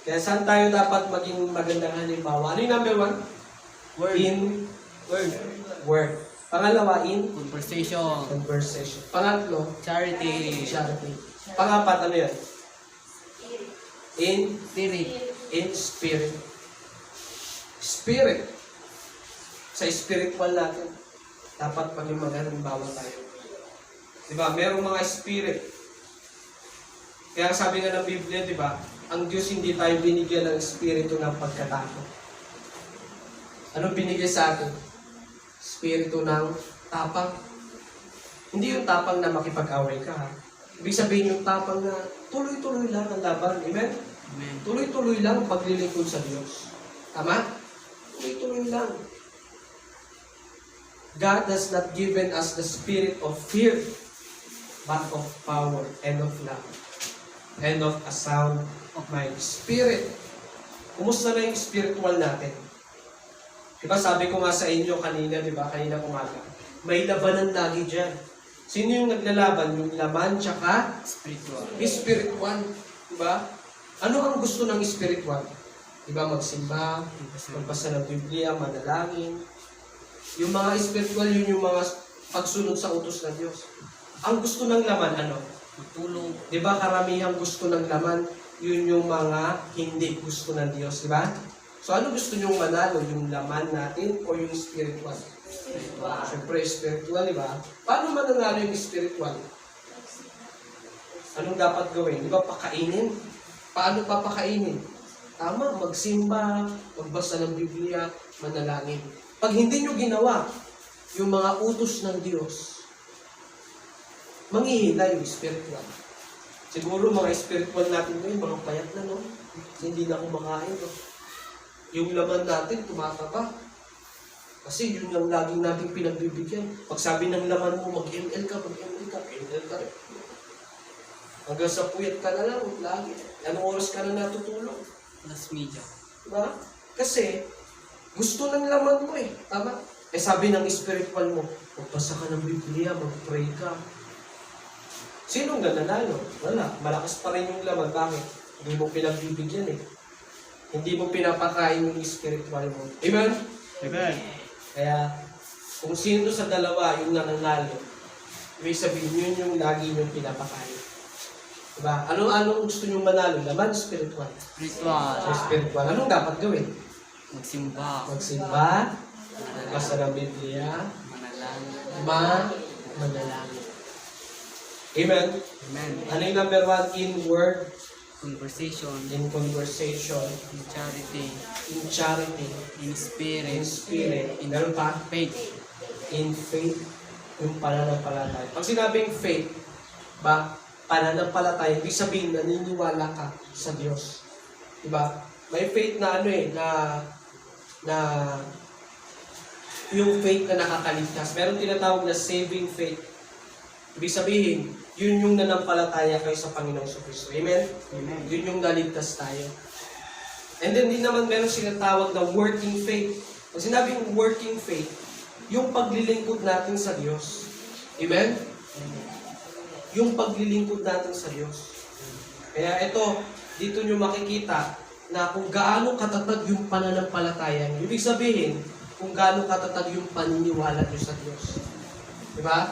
Kaya saan tayo dapat maging magandang halimbawa? Ano yung number 1? Word. Word. Word. Pangalawa, in Conversation. conversation. Pangatlo, Charity. charity. Pangapat, ano yan? In Spirit. spirit. Spirit. Sa spiritual natin, dapat maging maghalimbawa tayo. Diba? Merong mga spirit. Kaya sabi nga ng Biblia, diba? Ang Diyos hindi tayo binigyan ng espiritu ng pagkatakot. Ano binigay sa atin? Espiritu ng tapang. Hindi yung tapang na makipag-away ka, ha? Ibig sabihin yung tapang na tuloy-tuloy lang ang laban. Amen? Amen. Tuloy-tuloy lang ang paglilingkod sa Diyos. Tama? Tuloy-tuloy lang. God has not given us the spirit of fear, but of power and of love, and of a sound of mind. Spirit. Kumusta na yung spiritual natin? Diba sabi ko nga sa inyo kanina, diba? Kanina umaga. May labanan lagi dyan. Sino yung naglalaban? Yung laman tsaka Spiritual. spiritual. Diba? Ano ang gusto ng spiritual? Diba? Magsimba, magbasa ng Biblia, manalangin. Yung mga spiritual, yun yung mga pagsunod sa utos ng Diyos. Ang gusto ng laman, ano? Matulog. Diba karamihan gusto ng laman, yun yung mga hindi gusto ng Diyos. Diba? So ano gusto nyong manalo? Yung laman natin o yung spiritual? Siyempre, spiritual, diba? Paano mananalo yung spiritual? Anong dapat gawin? Di ba pakainin? Paano papakainin? Tama, magsimba, magbasa ng Biblia, manalangin. Pag hindi nyo ginawa yung mga utos ng Diyos, manghihina yung spiritual. Siguro mga spiritual natin ngayon, mga payat na, no? Hindi na kumakain, no? Yung laman natin, tumataba. Kasi yun yung laging nating pinagbibigyan. Pag sabi ng laman mo, mag-ML ka, ML ka rin. Hanggang sa puyat ka na lang, lagi. Anong oras ka na natutulog? Last media. Diba? Kasi, gusto ng laman mo eh. Tama? Eh sabi ng spiritual mo, magbasa ka ng Biblia, mag-pray ka. Sinong nananalo? Wala. Malakas pa rin yung laman. Bakit? Hindi mo pinagbibigyan eh. Hindi mo pinapakain yung spiritual mo. Amen? Amen. Kaya, kung sino sa dalawa yung nananalo, ibig sabihin yun yung lagi yung pinapakain. Diba? Anong gusto nyo manalo? Laman, spiritual. Spiritual. Sa spiritual, anong dapat gawin? Magsimba. Magsimba, magbasa ng Biblia, Manalangin. manalangin. Amen? Amen. Ano yung number 1? In word, Conversation. in conversation, In charity. in charity, In in spirit. spirit, meron pa? Faith. In faith, yung pananampalataya. Pag sinabing faith, ba, pananampalataya, ibig sabihin, naniniwala ka sa Diyos. Diba? May faith na ano eh, na yung faith na nakakaligtas. Meron tinatawag na saving faith. Ibig sabihin, yun yung nanampalataya kayo sa Panginoong Kristo. Amen? Amen. Yun yung naligtas tayo. And then, din naman meron sinatawag na working faith. Pag sinabing working faith, yung paglilingkod natin sa Diyos. Amen? Yung paglilingkod natin sa Diyos. Kaya ito, dito nyo makikita na kung gaano katatag yung pananampalataya nyo. Ibig sabihin, kung gaano katatag yung paniniwala nyo sa Diyos. Di ba?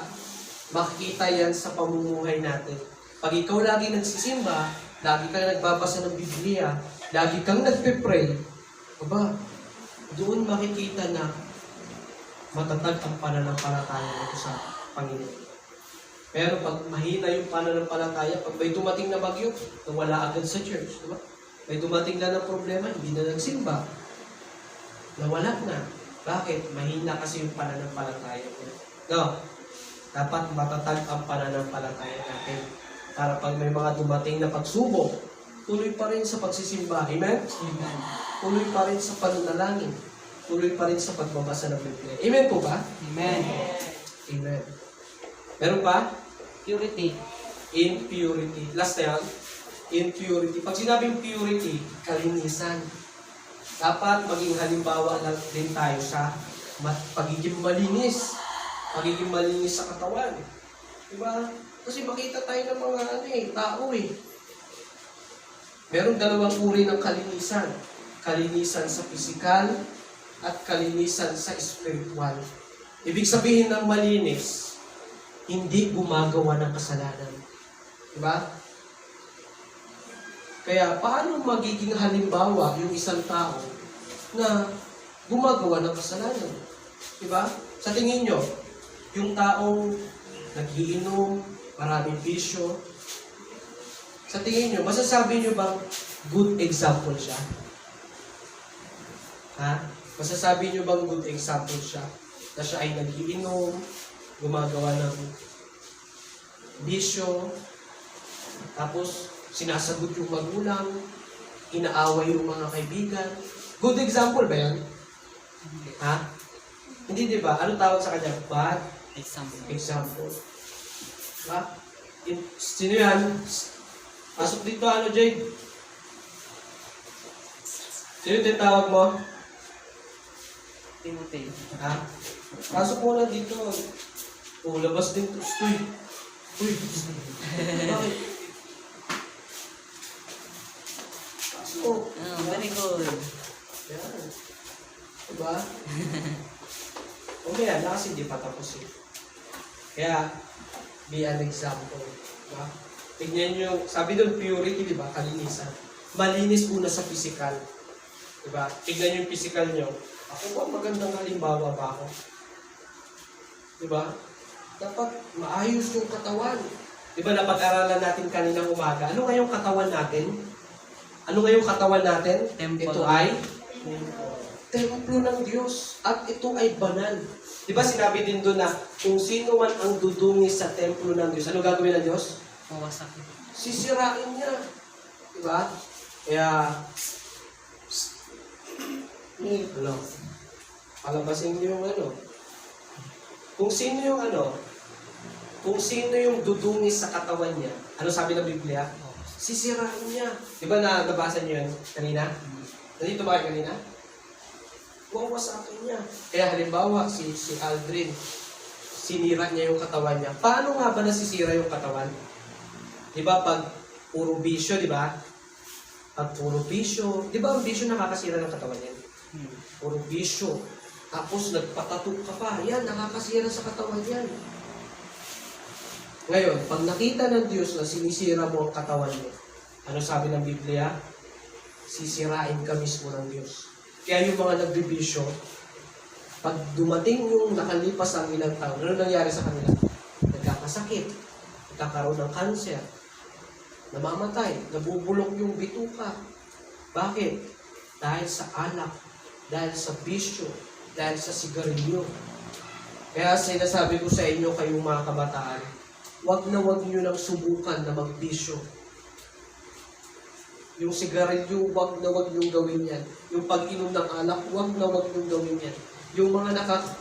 Makikita yan sa pamumuhay natin. Pag ikaw lagi nagsisimba, lagi kang nagbabasa ng Biblia, lagi kang nagpe-pray, aba, doon makikita na matatag ang pananampalataya mo sa Panginoon. Pero pag mahina yung pananampalataya, pag may dumating na bagyo, nawala agad sa church. Diba? May dumating na ng problema, hindi na nagsimba. Nawala na. Bakit? Mahina kasi yung pananampalataya mo. No? Dapat matatag ang pananampalataya natin. Para pag may mga dumating na pagsubok, tuloy pa rin sa pagsisimba. Amen? Amen. Tuloy pa rin sa pananalangin. Tuloy pa rin sa pagbabasa ng Biblia. Amen po ba? Amen. Amen. Meron pa? Purity. Impurity. Last na yan. Impurity. Pag sinabing purity, kalinisan. Dapat maging halimbawa lang din tayo sa pagiging malinis. Pagiging malinis sa katawan. Diba? Kasi makita tayo ng mga tao eh. Meron dalawang uri ng kalinisan. Kalinisan sa pisikal at kalinisan sa spiritual. Ibig sabihin ng malinis, hindi gumagawa ng kasalanan. Diba? Kaya paano magiging halimbawa yung isang tao na gumagawa ng kasalanan? Diba? Sa tingin nyo, yung taong nagiinom, maraming bisyo, sa tingin nyo, masasabi nyo bang good example siya? Ha? Masasabi nyo bang good example siya? Na siya ay nagiinom, gumagawa ng bisyo, tapos sinasagot yung magulang, inaaway yung mga kaibigan. Good example ba yan? Ha? Hindi, di ba? Ano tawag sa kanya? Bad example. Diba? Sino yan? Pasok dito, Jade? Sino yung tawag mo? Timothy. Ha? Pasok mo na dito. O, labas din to. Uy. Bakit? Pasok. Oh, very good. Yan. Diba? Okay, na kasi hindi pa tapos eh. Kaya, be an example. Diba? Tignan nyo, sabi doon purity, diba? Kalinisan. Malinis muna sa physical. Diba? Tignan nyo yung physical nyo. Ako ba magandang halimbawa ba ako? Diba? Dapat maayos yung katawan. Diba napag-aralan natin kaninang umaga? Ano nga yung katawan natin? Ano nga yung katawan natin? Temple. Ito ay templo ng Diyos. At ito ay banal. Diba sinabi din doon na kung sino man ang dudungi sa templo ng Diyos, ano gagawin ng Diyos? Mawasak. Sisirain niya. Diba? Kaya, ano? Palabasin niyo yung ano. Kung sino yung dudungi sa katawan niya, ano sabi ng Biblia? Sisirain niya. Di ba nabasa niyo yan kanina? Nandito ba kayo kanina? Wawasakin niya. Kaya halimbawa, si Aldrin, sinira niya yung katawan niya. Paano nga ba nasisira yung katawan? Di ba pag puro bisyo, di ba? Pag puro bisyo, di ba ang bisyo nakakasira ng katawan niya? Puro bisyo. Tapos nagpatato ka pa. Yan, nakakasira sa katawan yan. Ngayon, pag nakita ng Diyos na sinisira mo ang katawan mo, ano sabi ng Biblia? Sisirain ka mismo ng Diyos. Kaya yung mga nagbibisyo, pag dumating yung nakalipas ang ilang taon, ano nangyari sa kanila? Nagkakasakit, nagkakaroon ng cancer, namamatay, nabubulok yung bituka. Bakit? Dahil sa alak, dahil sa bisyo, dahil sa sigarilyo. Kaya sinasabi ko sa inyo kayong mga kabataan, wag nyo nang subukan na magbisyo. Yung sigarilyo, wag nyong gawin yan. Yung pag-inom ng alak, wag nyong gawin yan. Yung mga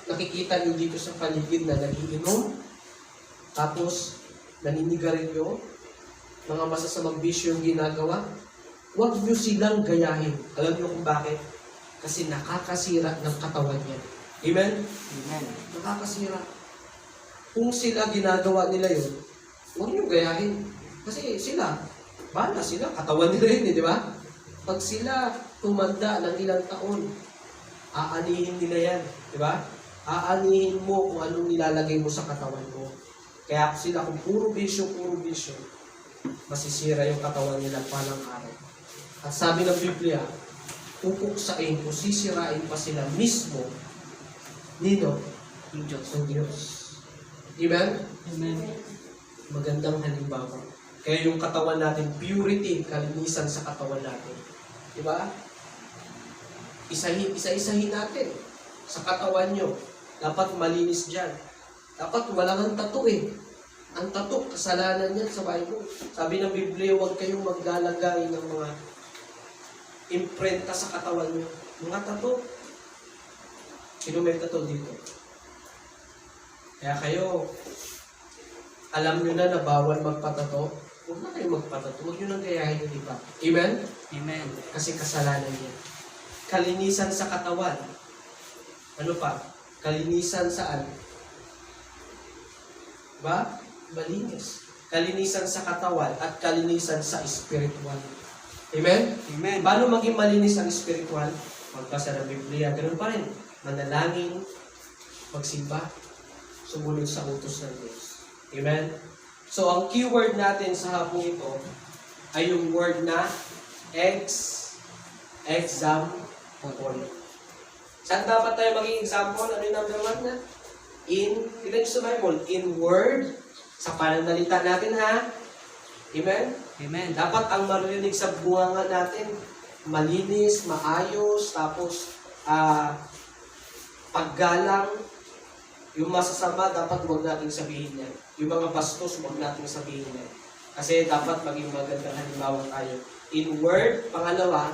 nakikita nyo dito sa paligid na nagiinom, tapos naninigarilyo, mga masasamang bisyo yung ginagawa, wag nyo silang gayahin. Alam nyo kung bakit? Kasi nakakasira ng katawan niya. Amen? Amen. Nakakasira. Kung sila ginagawa nila yun, huwag nyo gayahin. Kasi sila, bala sila, katawan nila yun, di ba? Pag sila tumanda ng ilang taon, aanihin nila yan, di ba? Aanihin mo kung anong nilalagay mo sa katawan mo. Kaya kung puro bisyo, masisira yung katawan nila palang araw. At sabi ng Biblia, pupuksain o sisirain pa sila mismo nino Yung Diyos. ng Diyos. Amen? Amen. Magandang halimbawa. Kaya yung katawan natin, purity, kalinisan sa katawan natin. Diba? Isa-isahin natin sa katawan nyo. Dapat malinis dyan. Dapat walang ang tattoo eh. Ang tattoo, kasalanan yan sa Bible. Sabi ng Biblia, huwag kayong maglalagay ng mga imprenta sa katawan nyo. Mga tattoo. Sino may tattoo dito? Kaya kayo, alam nyo na bawal magpatato. Huwag na kayo magpatato. Huwag nyo nang gayahin yung iba. Amen? Amen. Kasi kasalanan yan. Kalinisan sa katawan. Ano pa? Kalinisan saan? Ba? Malinis. Kalinisan sa katawan at kalinisan sa spiritual. Amen? Amen. Paano maging malinis ang spiritual? Magbasa ng Biblia. Ganun pa rin. Manalangin, magsimba, sumunod sa utos ng Diyos. Amen? So, ang keyword natin sa hapong ito ay yung word na example. Saan dapat tayo maging example? Ano yung number 1 na? Tignan sa Bible, in word, sa pananalita natin ha. Amen? Amen. Dapat ang marinig sa bunganga natin, malinis, maayos, tapos paggalang, yung masasama, dapat huwag natin sabihin yan. Yung mga bastos, huwag natin sabihin yan. Kasi dapat maging magandang halimbawa tayo. In word, pangalawa,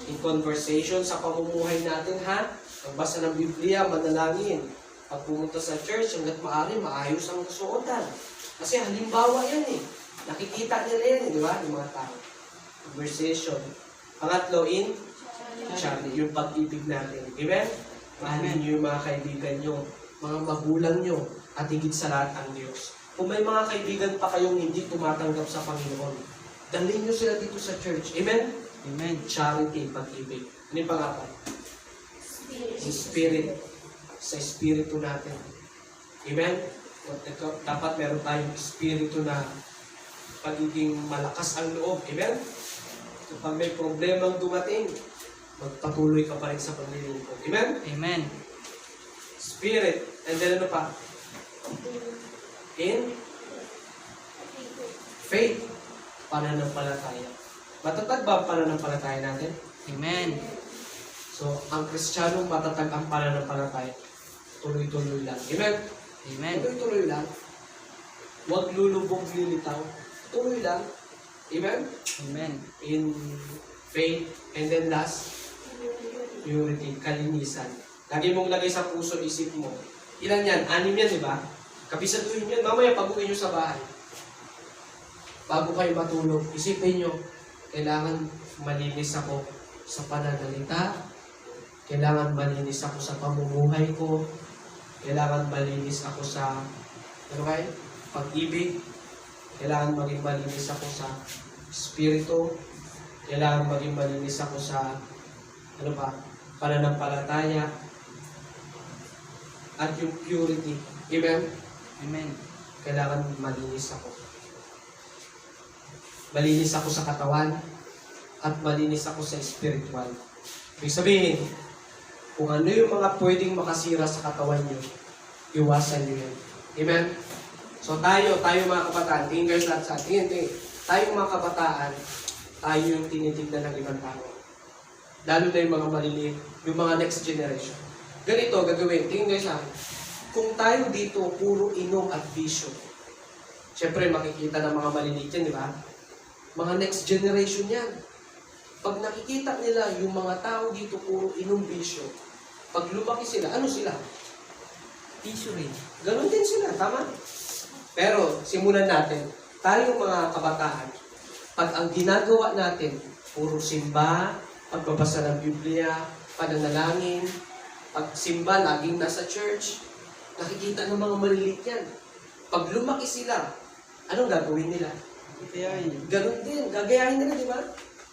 in conversation, sa pamumuhay natin ha, magbasa ng Biblia, manalangin. Pag pumunta sa church, hanggat maaari, maayos ang suotan. Kasi halimbawa yan eh. Nakikita nila yan, di ba? Yung mga tao. Conversation. Pangatlo, in charity. Yung pag-ibig natin. Amen? Mahalin niyo yung mga kaibigan nyo, mga magulang nyo, at higit sa lahat ang Diyos. Kung may mga kaibigan pa kayong hindi tumatanggap sa Panginoon, dalhin nyo sila dito sa church. Amen? Amen. Charity, pag-ibig. Ano yung pangapat? Spirit. Sa espiritu natin. Amen? Dapat meron tayong espiritu na pagiging malakas ang loob. Amen? So, pag may problemang dumating, magpatuloy ka pa rin sa paglilingkod. Amen? Amen. Spirit. And then ano pa? In faith. Pananampalataya. Matatag ba ang pananampalataya natin? Amen. So, ang Kristiyano matatag ang pananampalataya. Tuloy-tuloy lang. Amen? Amen. Tuloy-tuloy lang. Huwag lulubog lilitaw. Tuloy lang. Amen? Amen. In faith. And then last, purity, kalinisan. Lagi mong lagay sa puso, isip mo. Ilan yan? 6 yan, di ba? Kapisaduhin yan. Mamaya, pag-uwi nyo sa bahay. Bago kayo matulog, isipin nyo, kailangan malinis ako sa pananalita. Kailangan malinis ako sa pamumuhay ko. Kailangan malinis ako sa pag-ibig. Kailangan maging malinis ako sa espiritu. Kailangan maging malinis ako sa pananampalataya. At yung purity. Amen? Amen. Kailangan malinis ako. Malinis ako sa katawan at malinis ako sa spiritual. Ibig sabihin, kung ano yung mga pwedeng makasira sa katawan nyo, iwasan nyo yan. Amen? So tayo mga kabataan, tingin guys lahat sa atin, tayong mga kabataan, tayo yung tinitignan ng ibang tao. Lalo na yung mga maliliit, yung mga next generation. Ganito, gagawin, tingin guys sa akin, kung tayo dito, puro inom at bisyo, syempre makikita ng mga maliliit yan, di ba? Mga next generation yan. Pag nakikita nila yung mga tao dito puro inom bisyo, pag lumaki sila, ano sila? Tissue rin. Ganon din sila, tama? Pero, simulan natin, tayong mga kabataan, pag ang ginagawa natin, puro simba, pagbabasa ng Biblia, pananalangin, pagsimba, laging nasa church, nakikita ng mga maliliit yan. Pag lumaki sila, anong gagawin nila? Ganon din, gagayahin nila, di ba?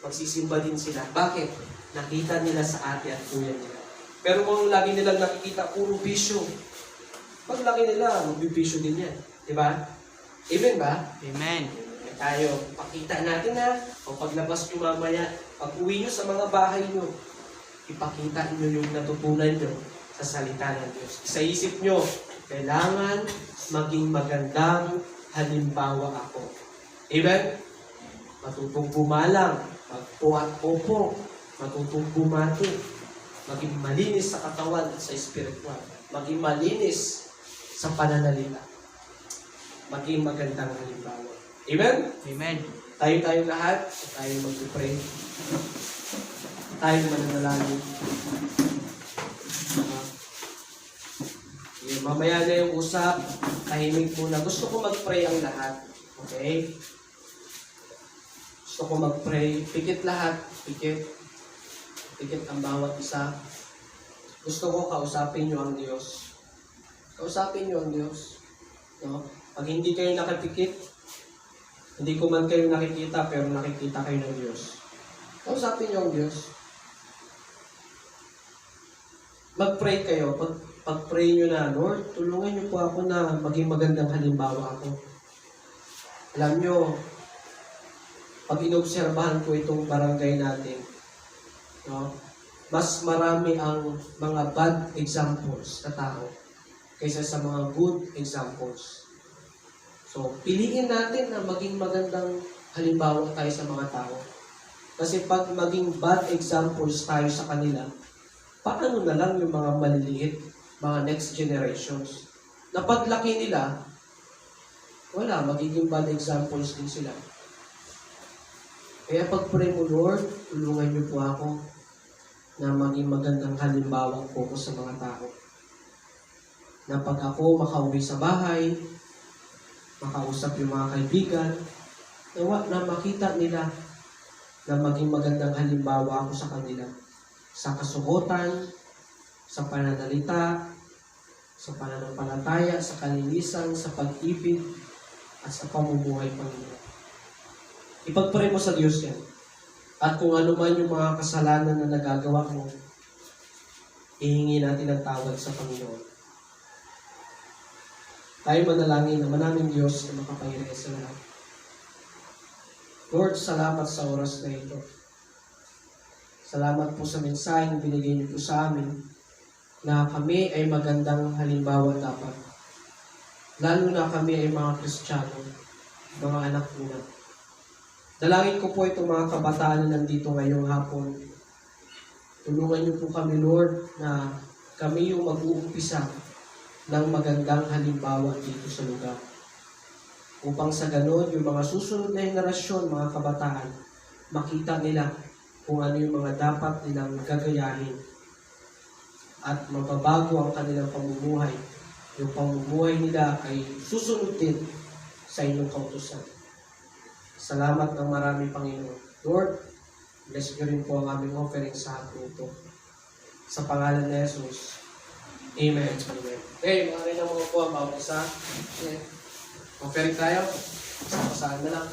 Magsisimba din sila. Bakit? Nakita nila sa ate at kuya nila. Pero kung lagi nilang nakikita, puro bisyo. Pag laki nila, magbibisyo din yan. Diba? Amen ba? Amen. Tayo, pakita natin na, o paglabas nyo mamaya, pag uwi nyo sa mga bahay nyo, ipakita nyo yung natutunan nyo sa salita ng Diyos. Isaisip nyo, kailangan maging magandang halimbawa ako. Amen? Matutong bumalang, magpo at opo, matutong bumati, maging malinis sa katawan at sa espiritual, maging malinis sa pananalita, maging magandang halimbawa. Amen? Amen. Tayo lahat, tayo mag-pray. Tayo mananalangin. Mamaya na yung usap, tahimik muna. Gusto ko mag-pray ang lahat. Okay? Gusto ko mag-pray. Pikit lahat. Pikit. Pikit ang bawat isa. Gusto ko kausapin nyo ang Diyos. Kausapin nyo ang Diyos. No? Pag hindi kayo nakapikit, hindi ko man kayo nakikita, pero nakikita kayo ng Diyos. Kausapin nyo ang Diyos. Mag-pray kayo. Pag-pray nyo na, Lord, tulungan nyo po ako na maging magandang halimbawa ako. Alam nyo, pag inobserbahan ko itong barangay natin, no, mas marami ang mga bad examples na tao kaysa sa mga good examples. So, piliin natin na maging magandang halimbawa tayo sa mga tao. Kasi pag maging bad examples tayo sa kanila, paano na lang yung mga maliliit, mga next generations, na paglaki nila, wala, magiging bad examples din sila. Kaya pag-pray mo, Lord, tulungan niyo po ako na maging magandang halimbawa po ko sa mga tao. Na pag ako makauwi sa bahay, makausap yung mga kaibigan, na makita nila na maging magandang halimbawa ako sa kanila. Sa kasuotan, sa pananalita, sa pananampalataya, sa kalinisan, sa pag-ibig, at sa pamumuhay Panginoon. Ipagpray mo sa Diyos yan. At kung ano man yung mga kasalanan na nagagawa mo, ihingi natin ang tawad sa Panginoon. Tayo manalangin na manaming Diyos na makapangyarihan sa lahat. Lord, salamat sa oras na ito. Salamat po sa mensaheng binigay niyo po sa amin na kami ay magandang halimbawa dapat. Lalo na kami ay mga Kristiyano, mga anak po na. Dalangin ko po itong mga kabataan na nandito ngayong hapon. Tulungan niyo po kami, Lord, na kami yung mag-uumpisa ng magandang halimbawa dito sa lugar. Upang sa ganon, yung mga susunod na henerasyon, mga kabataan, makita nila kung ano yung mga dapat nilang gagayahin at mababago ang kanilang pamumuhay. Yung pamumuhay nila ay susunod din sa inyong kautusan. Salamat ng marami, Panginoon. Lord, bless niyo rin po ang aming offering sa hapon ito. Sa pangalan ni Jesus. Amen. Amen. Okay, mga rin ang mga po ang bawat isa. Okay. Offering tayo. Pasaan na lang.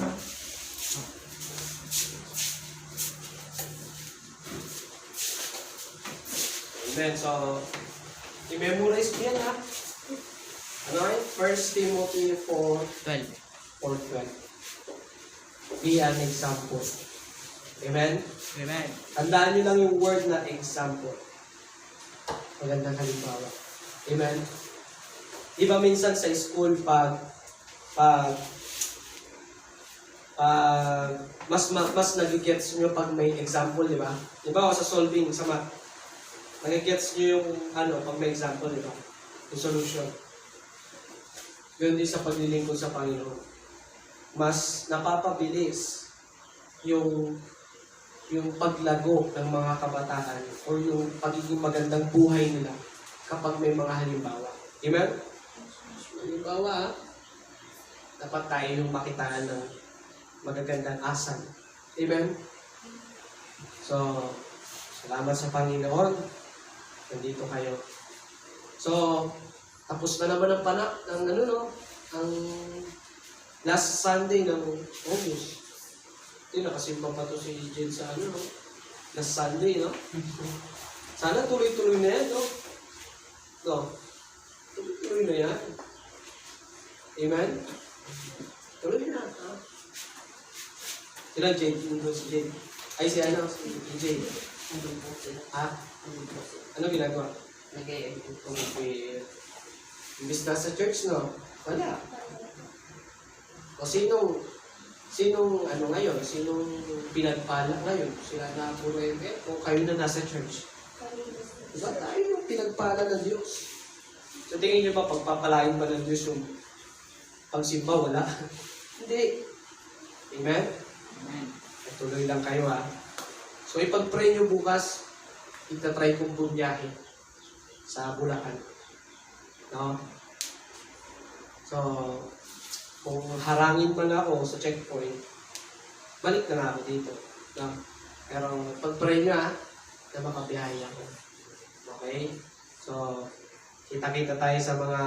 Amen. So, i-memorize mo yan, ha? Ano yun? 1 Timothy 4:12. 4:12. Be an example. Amen? Amen. Tandaan nyo lang yung word na example. Magandang halimbawa. Amen? Diba minsan sa school pag mas nagigets nyo pag may example, di ba? Di ba sa solving, sa math, nagigets nyo yung pag may example, di ba? Yung solution. Ganun din sa paglilingkod sa Panginoon. Mas napapabilis yung paglago ng mga kabataan or yung pagiging magandang buhay nila kapag may mga halimbawa. Amen? Halimbawa, dapat tayo yung makitaan ng magagandang asal. Amen? So, salamat sa Panginoon. Nandito kayo. So, tapos na naman ang ang last Sunday ng August. Ito, nakasimba pa to si Jen sa last Sunday, no? Sana tuloy-tuloy na yan, no? No? Tuloy-tuloy na yan. Amen? Tuloy na, ha? Sila, Jade. Si Jade. Ay, si ano? Si Jade. Ha? Ano ginagawa? Imbis na sa church, no? Wala. O sinong ano ngayon? Sinong pinagpala ngayon? Sila na puro o kayo na nasa church? Diba tayo yung pinagpala ng Diyos? So tingin niyo ba pagpapalain ba ng Diyos yung pagsimba? Wala. Hindi. Amen? Amen. Tuloy lang kayo, ha? So ipag-pray niyo bukas, itatry kong bumiyahe sa Bulacan. No? So, kung harangin man ako sa checkpoint, balik na ako dito. No? Pero pag-pray nyo, ha, na makabiyahe ako. Okay? So, kita-kita tayo sa mga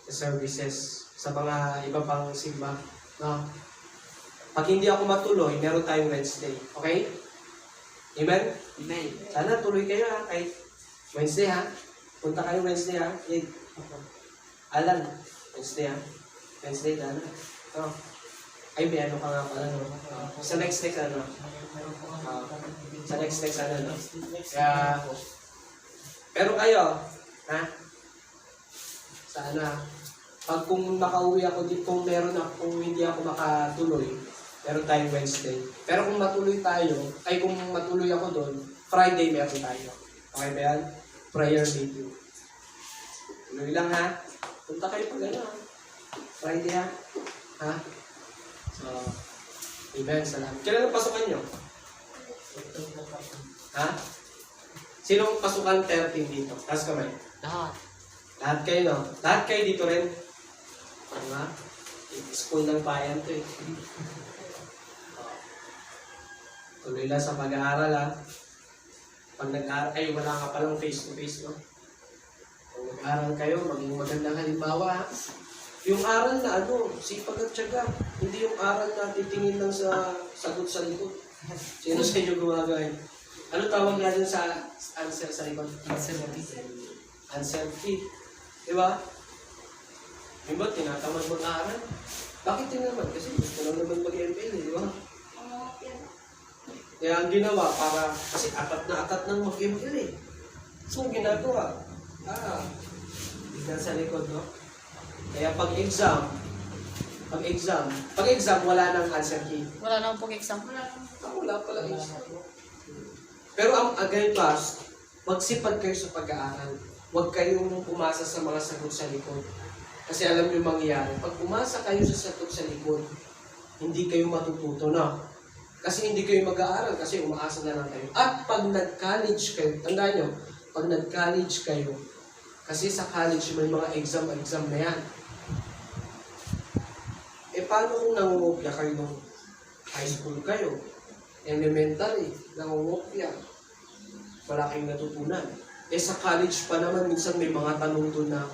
services, sa mga iba pang simba. No? Pag hindi ako matuloy, meron tayong Wednesday. Okay? Amen? Amen. Sana tuloy kayo, ha, kahit Wednesday, ha? Punta kayo Wednesday, ha? Alan, Wednesday, ha? Wednesday, Dana. Oh. Ay, may ano ka nga pala, no? Sa next, ano? Sa next, ano, no? Kaya, pero kayo, ha? Sana, pag kung makauwi ako dito, kung hindi ako makatuloy, meron tayong Wednesday. Pero kung matuloy tayo, ay kung matuloy ako doon, Friday meron tayo. Okay ba yan? Prayer meeting. Tuloy lang, ha? Punta kayo pag ano, ha? Friday, ha? Ha? So, amen, salamat. Kailan ang pasukan nyo? Ha? Sinong pasukan 13 dito? Taas kamay. Lahat. Lahat kayo, no? Lahat kayo dito rin. Ano nga? School ng bayan to, eh. Tuloy lang sa pag-aaral, ha? Pag nag-aaral, ay wala ka palang face-to-face, no? Kung nag-aaral kayo, maging magandang halimbawa, ha? Yung aral na ano, sipag at tiyaga. Hindi yung aral na titingin lang sa sagot sa likod. Sino sa inyo gumagawin? Ano tawag nga dun sa answer sa likod? Answer key. Diba? Yung ba, tinatamad mag-aaral? Bakit tinatamad? Kasi gusto lang naman mag-ML, di ba? Kaya ang ginawa para, kasi atat ng mag-ML, eh. So, ginagawa. Bigyan sa likod, no? Kaya pag-exam, wala nang answer key. Wala naman pong exam. Wala pala exam. Pero ang class, magsipag kayo sa pag-aaral. Huwag kayong umasa sa mga sagot sa likod. Kasi alam niyo mangyayari, pag umasa kayo sa sagot sa likod, hindi kayo matututo na. Kasi hindi kayo mag-aaral, kasi umaasa na lang kayo. At pag nag-college kayo, tandaan nyo, pag nag-college kayo, kasi sa college may mga exam na yan. Paano kung nangungopia kayo nung high school kayo? Elementary, nangungopia. Wala kayong natutunan. Sa college pa naman, minsan may mga tanong doon na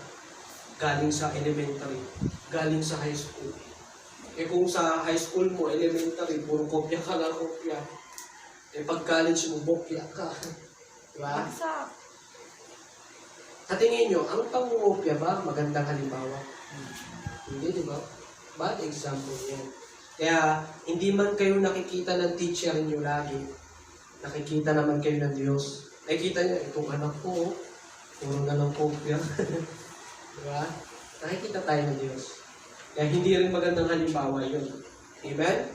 galing sa elementary, galing sa high school. Kung sa high school mo, elementary, puro kopya ka lang kopya. Pag college mo, bokya ka. Diba? Sa tingin nyo, ang pangungopia ba magandang halimbawa? Hindi, di ba? Bad example yan. Kaya, hindi man kayo nakikita ng teacher nyo lagi, nakikita naman kayo ng Diyos. Nakikita nyo, itong anak ko, puro na lang kopya. Diba? Nakikita tayo ng Diyos. Kaya hindi rin magandang halimbawa yun. Amen?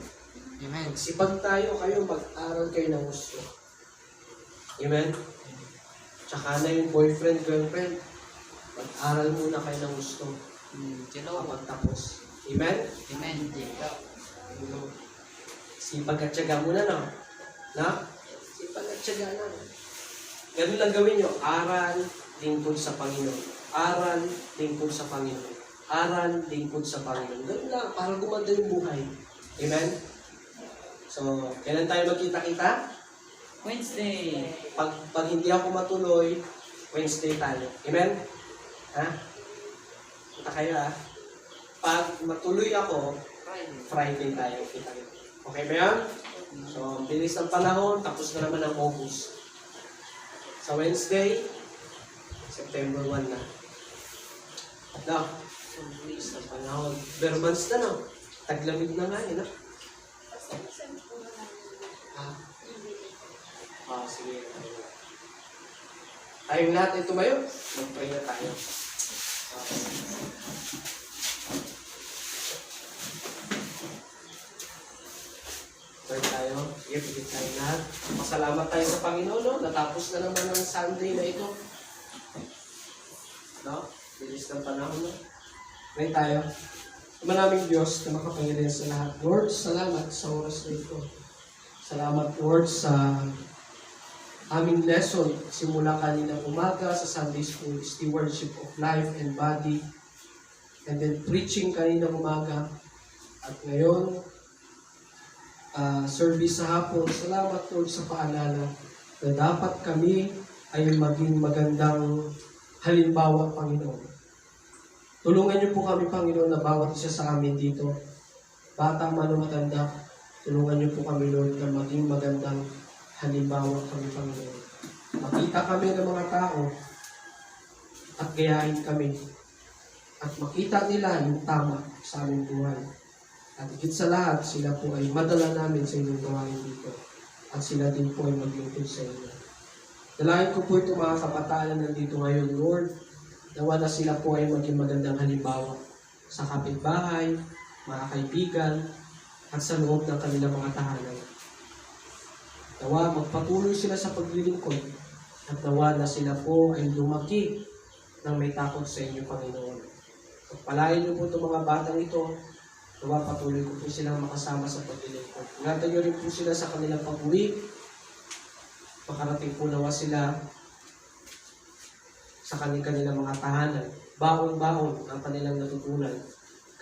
Amen. Magsipag tayo kayo, mag-aral kayo ng gusto. Amen? Tsaka na yung boyfriend, girlfriend, mag-aral muna kayo ng gusto. Kapag tapos. Amen? Amen. Sipag at tiyaga muna, no? Na? Sipag at tiyaga na. Ganun lang gawin nyo. Aral, lingkod sa Panginoon. Aral, lingkod sa Panginoon. Aral, lingkod sa Panginoon. Ganun lang, para gumanda yung buhay. Amen? So, kailan tayo magkita-kita? Wednesday. Pag hindi ako matuloy, Wednesday tayo. Amen? Ha? Kita kayo, ha? Pag matuloy ako, Friday tayo. Kita kayo. Okay ba yan? So, bilis ng panahon, tapos na naman ang August. Sa Wednesday, September 1 na. Na, bilis ng panahon. Bermans na, no? Taglamig na nga, no? Ha? Sige. Tayong lahat ay tumayo. Mag-pray na tayo. Pray tayo. Sige, pigit tayo lahat. Masalamat tayo sa Panginoon, no? Natapos na naman ang Sunday na ito. No? Bilis ng panahon, no? Pray tayo. Maraming Diyos na makapangyarihan sa lahat. Lord, salamat sa oras na ito. Salamat, Lord, sa aming lesson simula kanina umaga sa Sunday School, Stewardship of Life and Body, and then preaching kanina umaga, at ngayon, service sa hapon. Salamat, Lord, sa paalala na dapat kami ay maging magandang halimbawa, Panginoon. Tulungan niyo po kami, Panginoon, na bawat isa sa amin dito, bata man o matanda, tulungan niyo po kami, Lord, na maging magandang halimbawa kami, Panginoon. Makita kami ng mga tao at gayahin kami at makita nila yung tama sa aming buhay. At higit sa lahat, sila po ay madala namin sa inyong gawain dito at sila din po ay maglingkod sa inyo. Dalayan ko po ito mga kabataan na nandito ngayon, Lord, nawa na sila po ay maging magandang halimbawa sa kapitbahay, mga kaibigan, at sa loob ng kanilang mga tahanan. Nawa magpatuloy sila sa paglilingkod at nawa na sila po ay lumaki ng may takot sa inyo, Panginoon. Pagpalain niyo po itong mga batang ito, nawa patuloy ko po silang makasama sa paglilingkod. Ingatan niyo rin po sila sa kanilang pag-uwi. Makarating po nawa sila sa kanilang mga tahanan. Baon-baon ang kanilang natutunan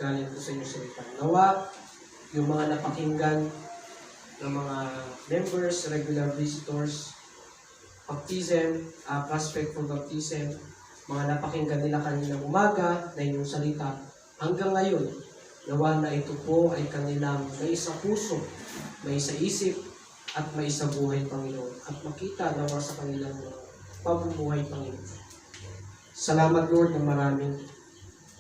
galing po sa inyo salita. Nawa yung mga napakinggan ng mga members, regular visitors, baptism, prospect for baptism, mga napakinggan nila kaninang umaga na inyong salita, hanggang ngayon, nawa na ito po ay kanilang may isa puso, may isa isip, at may isa buhay, Panginoon. At makita nawa sa kanilang pamumuhay, Panginoon. Salamat, Lord, ng maraming.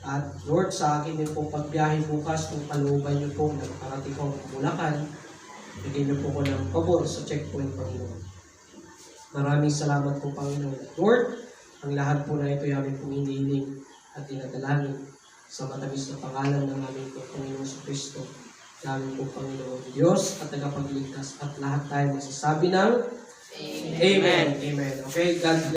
At Lord, sa akin din pong pagbiyahe bukas, kung kalooban niyo po na makarating ko ang Bulacan, bigyan niyo po ko ng pabor sa checkpoint, Panginoon. Maraming salamat po, Panginoon. Lord, ang lahat po na ito ay aming pong hinihiling at dinadalangin sa matamis na pangalan ng aming Panginoon sa Kristo. Namin po, Panginoon Diyos at tagapagligtas, at lahat tayo masasabi ng Amen. Amen. Okay, God bless.